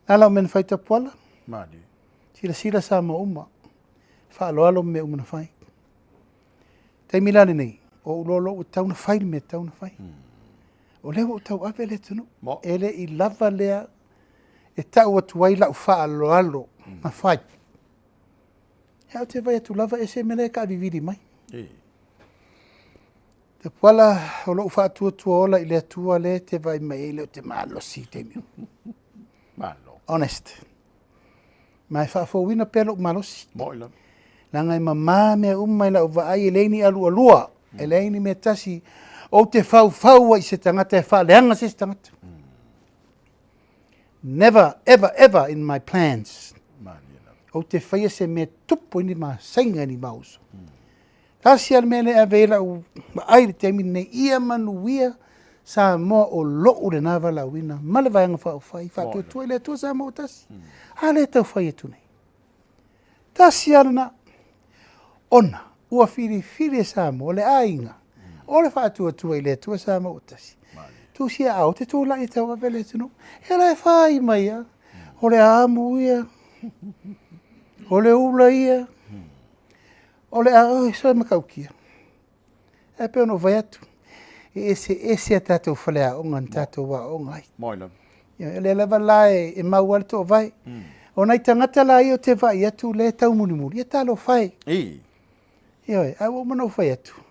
Nala o mena whai Tapuala. Mali. Sila sa ma uma. Whaaloalo me uma na whai. Teimi lani nei. O ulolo u tauna whai me tauna whai. O lewa u tau awe le tunu. Mo. Ele i lava lea. E tau atu waila u whaaloalo. Na whai. Hea te vai atu lava e se mele ka viviri mai. Te puala o lo ufa atua tua ola i le atua le te vai mai ele o te malo si te miu. Malo. Honest. Mai whaafo wina pelo malo si. Mo ila. Langa i mamā mea umai la uva ai eleini alu alua. Eleini mea tasi o te fau i se tangata e wha leanga se tangata. Never, ever in my plans. O te whaia se mea tupu ni maa sainga ni mauso. Tasi al mele a veila u aire te amine ia manuia sa moa o loo le nawa la wina. Male vaianga wha o whai, wha tu tua ile tua sa mo tasi. Ale tau whai atu nei. Tasi al na ona, ua whiri sa mo le ainga. O le wha tua ile tua sa mo tasi. Tu sia au te tō lai tau a vele tunu. E lai whai mai a. O le amu ia. O le ula ia. O le au, so e makaukia. E pe ono vai atu. E ese a tātou whalea onga ni tātou wa onga ai. Moina. E le lava lai e mau wale tō vai. O nei tangata lai o te vai atu le tau murimuri. E tālo whai. Ioi, au o mana whai atu.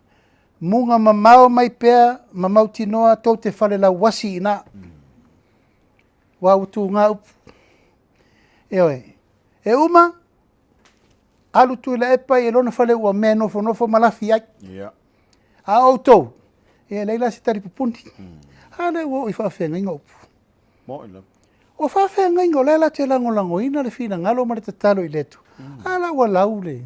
Munga mamau mai pea, mamau tinoa, tō te whale la wasi ina. Wa utu ngā upu. Ioi, e uma, alu tu ila epa e lona whale ua mea nofo malafi ai. A au tau, e leila se tari pupundi. Hale ua i whawhenga inga upu. Moina. O whawhenga inga o leila te lango ina le whina ngalo ma le tatalo i letu. Hala ua laule.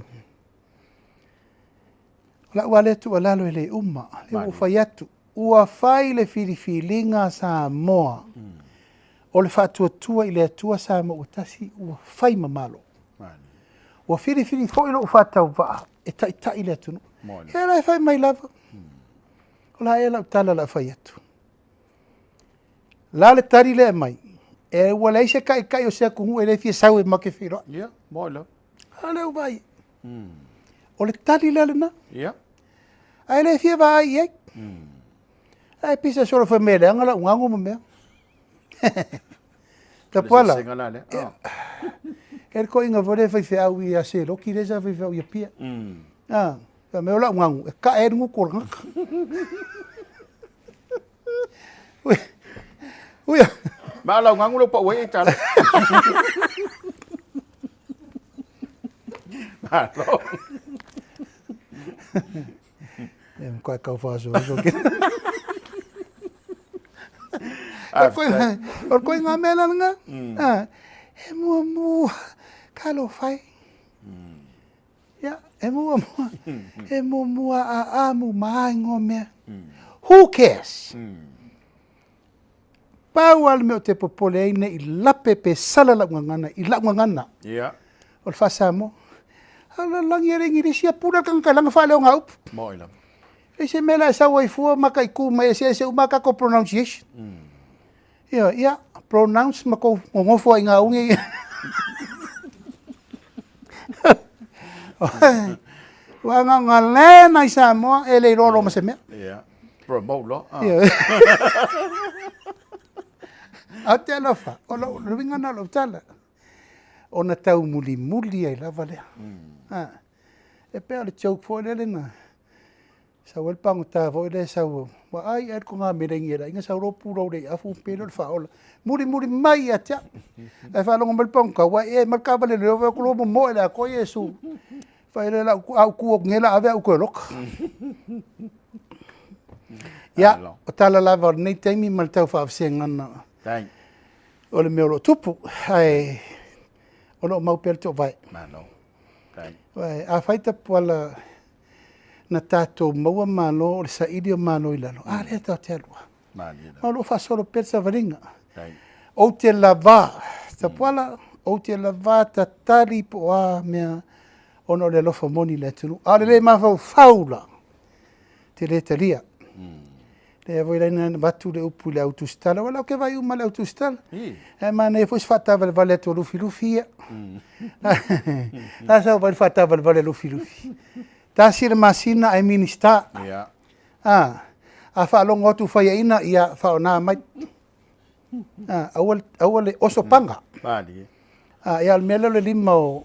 La ua letu a lalo e le uma, le ua whai atu. Ua whai le whiriwhilinga Samoa. O le whātua i le atua Samoa tasi ua whai mamalo. Ua whiri fo ilo whātau waa e ta i le atunu. He rai whai mai lava. O la e lau tala la whai atu. La le tari le mai. E ua le ise kai o sea kuhu e le fia sau e make whira. Ia, moi la. A leu vai. O le tari le na. Ia. A le fia vai ai. A pisa solo foi mele anga ungango mo mea. Tapuala. E ko inga vore fai fe au ia se loki reza fai au ia pia. Ah, ka me ola ungango. E ka e ngu ko. Ui. Ma la ungango lo pa we ta. Ma lo. E ko ka fa so so ke. Or ko nga mela nga. Ah. E mua kalo fai. Ya, e mua a mu mai ngome. Who cares? Pau al meu te popole ine i lape pe sala la ngana i la ngana. Ya. O fa samo. Ala langi ringi risia pura kan kalang fa le ngau. Moi la. E se mela sa wai fu maka ku mai se maka ko pronunciation. Ya, pronounce mako ngofo inga ungi. Wanga ngale na Samoa ele rolo ma se me. Ya. Promote lo. Atela fa, o vinga na lo tala. Ona tau muli ai lava lea. E pea le choke fo le na. Sa wel pangu ta vo le sa wo. Wa ai er ko nga merengi era inga sa ro puro le afu pelo fa ola. Muri mai atia. E fa longo mel pang ka wa e marka vale le ko lo mo le ko yesu. Fa le la au ku ngela ave au ko lok. Ya, o tala lava nei taimi mal tau fa afsenga na. Dai. O le meo tupu, ai, o lo mau pel to vai. Malo. Dai. Vai, a fai Tapuala na tatou maua malo, o le sa idio malo i lalo. A rea tau te alua. Mali. Ma lo fa solo pel sa varinga. Dai. O te lava, Tapuala, o te lava ta tari po a mea ono le lofa moni le tunu. A le ma faula, te le talia. E voi lai na batu le upu le autostala wala ke vai uma le autostala e ma ne foi fatta vale to lufi la sa vai fatta vale lufi ta sir masina ai minista a fa longo tu fa ina ia fa na mai awal oso panga Mali. ia al melo le lima o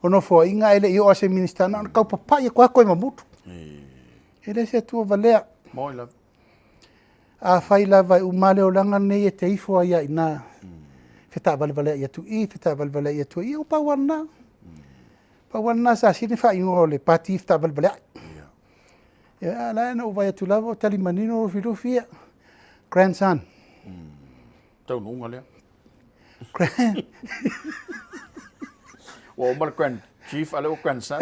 no fo inga ele io ase minista na ka papa ia kwa ko mamutu ele se tu valea Moi la. A fai lava umale o langa nei e te ifo ia ina. Feta valvale ia tu I, feta valvale ia tu I, o pawana. Pawana sa sini fa ingo le pati feta valvale. Ya, la na uva tu lava o tali manino o filofia. Grandson. Tau nunga lea. O mal grand chief ale o grandson.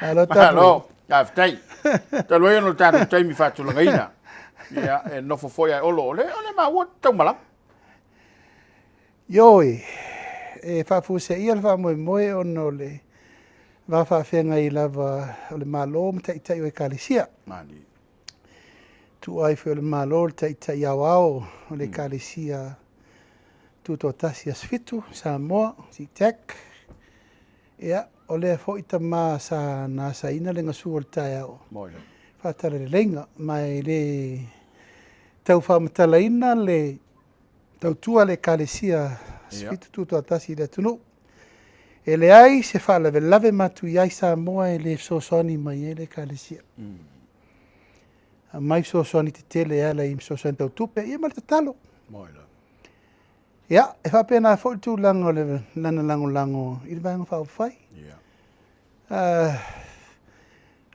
Alo tapu. Alo. Aftai. Ta loe no tatu tai mi fatu la ngaina. Ya, e no fofoia olo le ma wo tau mala. Yoi. E fa fuse ia fa moe ono le. Va fa fenga I lava o le malo mta ita o kalisia. Mali. Tu ai fe le malo ta ita iawao o le kalisia. Tu to tasia sfitu Samoa si tek. Ya. O le fo ita ma sa na sa ina le ngasu o tae au. Moi. Fa tala le lenga mai le tau fa matala ina le tau tua le kalesia sfitu tu to atasi le tunu. E le ai se fa lave matu iai Samoa e le sosoni mai e le kalesia. Mai sosoni te tele ala I sosoni tau tupe ia mal te talo. Moi. Ya, e fa pena fo tu lango le lana lango I le vanga fa fai.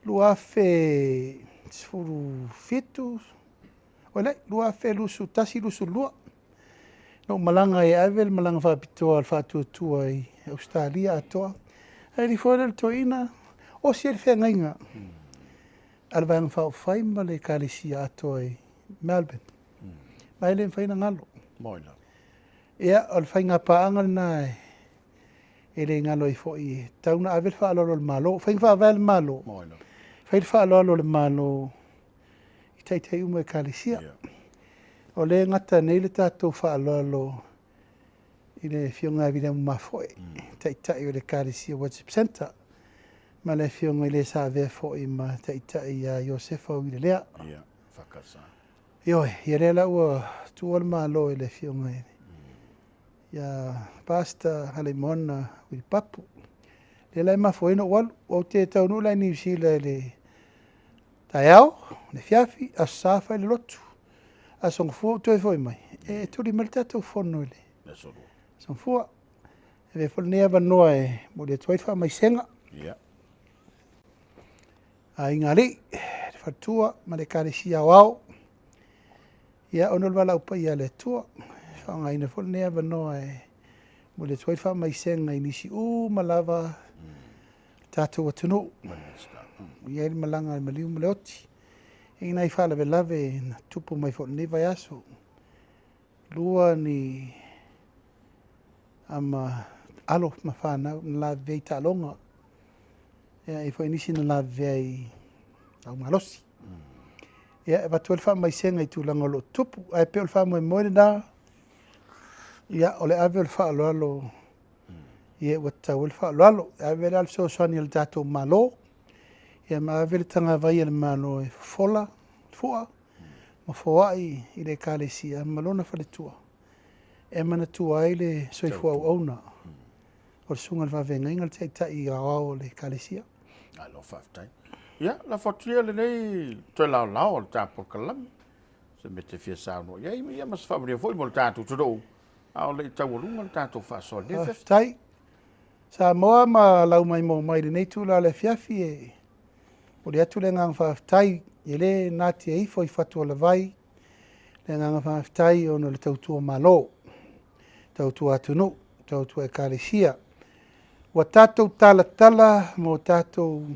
Lua fe sfuru fitu. Olai, lua fe lusu tasi lusu lua. No malanga e avel malanga fa pitoa al fa tua I Australia atoa. E li fo le toina o si el fe ngainga. Al vanga fa fai ma le kalisia atoa I Melbourne. mai le whaina ngalo. Moila. Ia, o le whainga paanga na e le ngalo I fo I tauna avel wha alolo le malo. Whainga wha avel malo. Moila. Whainga wha alolo le malo I taitai umo e kalisia. O le ngata nei le tātou wha alolo I le fionga vina mafoe. Taitai o le kalisia WhatsApp Center. Ma le fionga I le sa vea fo I ma taitai a Josefa o I le lea. Ia, whakasa. Ioe, ia le la ua tuol malo I le fionga I. Ia pasta hale mona ui papu. Le lai mafo ino walu, o te tau nula ni usila le taiao, le fiafi, a safa I le lotu. A songfua tu e foi mai. E tuli malitato fono ile. Le soro. Songfua. E ve fol nea vanoa e mo le tuaifa mai senga. Ia. A ingali, le fatua, ma le karisi au au. Ia onol wala upa ia le tua. Whanga ina fol nea vanoa e mo le tuaifa mai senga I nisi malava tātou atunu. Ia ili malanga maliu male oti. Ina I whala lave na tupu mai fo ne vai aso. Lua ni ama alo mawhana na la vei ta longa. Ia I fo inisi na la vei au malosi. Ia e watu elfa mai senga I tūlanga lo tupu. Ai pe elfa mai moere na. Ia ole ave elfa alo alo. Ia wata elfa alo alo. Ave le also soani el tato malo. Ia ma ave le tanga vai el malo e fofola fua. Ma foai I le kalesia malona faletua. E mana tua ai le soifua au auna. O le sunga le vavenga inga le taitai au le kalesia. Ai lo whaftai. Ia, la whatua le nei toi lao lao le tā Polokalame. Se me te fia sauno. Ia mas whamaria foi mo le tātou tudou. Ao le tauarunga le tātou whaasol. Tai. Samoa ma lau mai mo mai le nei tūla le fiafi e. O le atu le ngang whaftai. E le nati e ifo I fatua le vai. Le ngang whaftai ono le tautua malo. Tautua atunu. Tautua e kalesia. Wa tātou tala mo tātou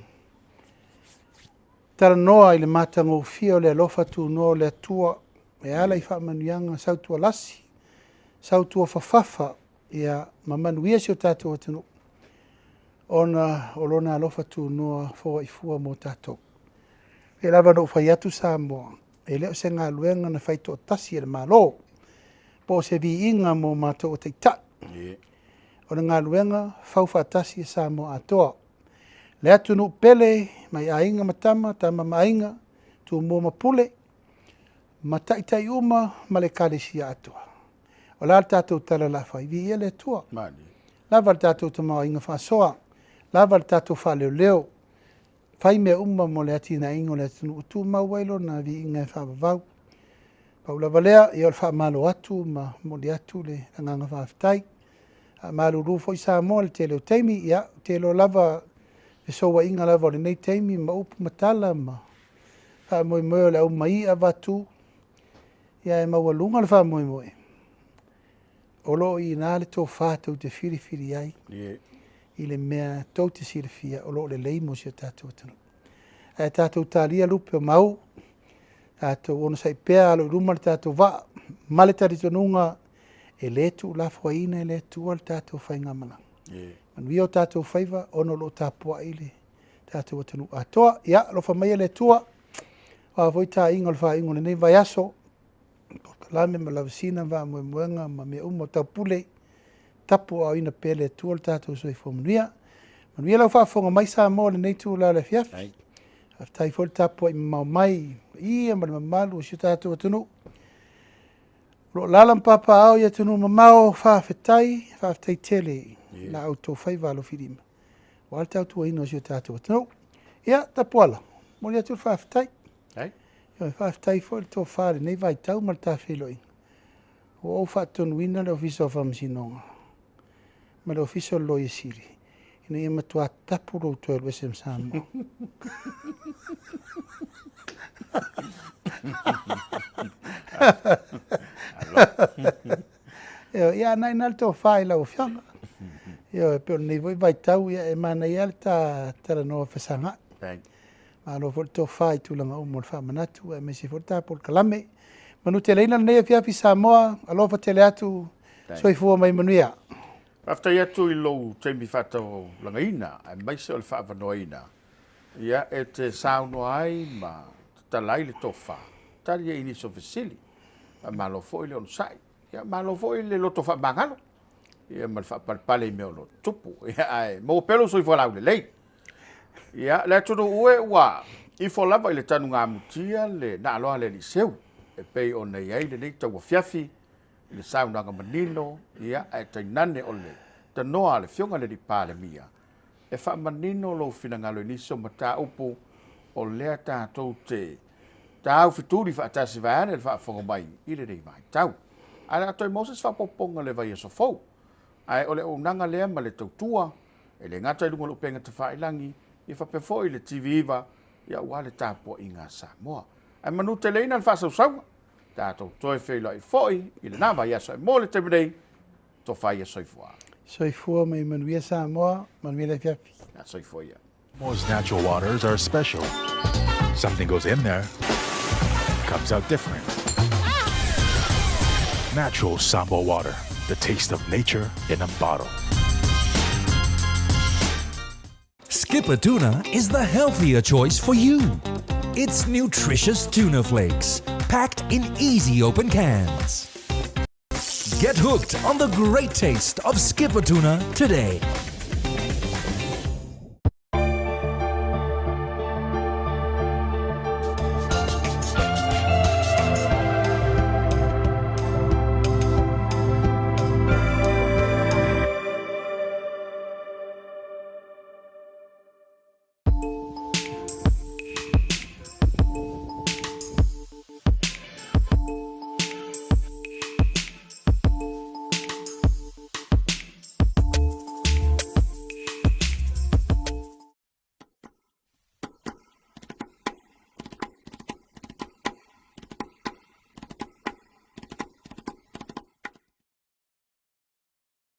tala noa I le matango fia o le alofa tu noa le atua. E ala I whaamanuianga sautua lasi. Sautua fafafa. Ia mamanuia si o tātou atunu. Ona olona alofa tu noa fo I fua mo tātou. E lava no whai atu Samoa. E leo se ngā luenga na whai tō tasi e le malo. Po se vi inga mo mātou o te ta. O le ngā luenga whauwha tasi e Samoa atoa. Le atu no pele mai ainga matama, tama mainga, tu mō mapule, mataitai uma ma le kalesi atoa. O la tātou tala la whai vi ia le atua. Lava le tātou tamau inga whasoa. Lava le tātou wha leo leo. Whai mea uma mo le ati na ingo le atunu utu mauwailo na vi inga whaavavau. Paula valea, i ol wha malo atu ma mo le atu le anganga whaafitai. Malu rufo I Samoa le telo teimi, ia, telo lava, e soa inga lava le nei teimi, ma upu matala ma. Wha moe moe le au mai a watu. Ia e maua lunga le wha moe moe. Olo I nā le tō whātou te whiri ai. I le mea tau te sirifia o lo le leimo si o tātou atunu. E tātou tālia lupe o mau, tātou ono sai pēa alo ruma le tātou wa, male taritonunga e le tu la fuaina e le tu al tātou whaingamana. Manuia o tātou whaiva, ono lo Tapuala tātou atunu atoa, ia, lo whamaya le tua, a voi tā ingo le wha ingo le nei vai aso, Polokalame ma Levasa va mo muenga ma me umo taupule tapu au ina pele tu al tātou soi fomunia. Manuia lau whaafonga mai Samoa le nei tu la le fiafi. Aftai fol tapu I mau mai ia ma le mamalu o si tātou atunu. Lo lalam papa au ia tunu mamao whaafetai tele la au tō whaiva alo whirima. O al tātou ino si tātou atunu. Ia Tapuala. Mo ia tu whaafetai. Whaafetai fol tō whaare nei vai tau ma le tāwheloi. O au whaatonu wina le ofisa o whamsinonga. Ma le ofisa o loia siri. Ina ia matua tapu rou tō elu SM Samoa. Ia nai nal tō whae lau whianga. Ia peo nei voi vai tau ia e mana ia le tā tala noa whasanga. Ma alo fol tō whae tūlanga o mo le whamanatu e mesi fol tā Polokalame. Manu te leina nei fiafi Samoa, alofa tele atu soifua mai manuia. After atu I lo teimi whatau langaina, ai mai se o le whaavanoina. Ia e te sauno ai ma talai le tofa. Tari e ini so vesili. Malo foi le onsai. Ia malo foi le loto whaamangalo. Ia mal Palemia o lo tupu. Ia ai, mo pelo soifua lau le lei. Ia le atu no ue ua. I fo lava I le tanu ngā mutia le na aloha le liseu. E pei o nei ai le nei tau fiafi. Le saunanga manino. Ia e tainane o le tanoa le fionga le di Palemia. E wha manino lo finangalo iniso ma tā upu o lea tātou te tāu fituri wha atasi vāne le wha whonga mai I le rei mai tau. Ai atoi Moses wha poponga le vai Aso Fou. Ai o le unanga lea ma le tautua e le ngata I lunga lo penga te whailangi I wha pefo I le TV iwa ia ua le tāpua I ngā Samoa. Ai manu te leina le wha sausaunga. Tātou toi whaila I foi I le nāma I aso e mō le te mrei to whai a soifua. Soifua mai manuia Samoa, manuia le fiafi. Nā soifua ia. Most natural waters are special. Something goes in there, comes out different. Natural Samoa water, the taste of nature in a bottle. Skipper tuna is the healthier choice for you. It's nutritious tuna flakes, packed in easy open cans. Get hooked on the great taste of Skipper tuna today.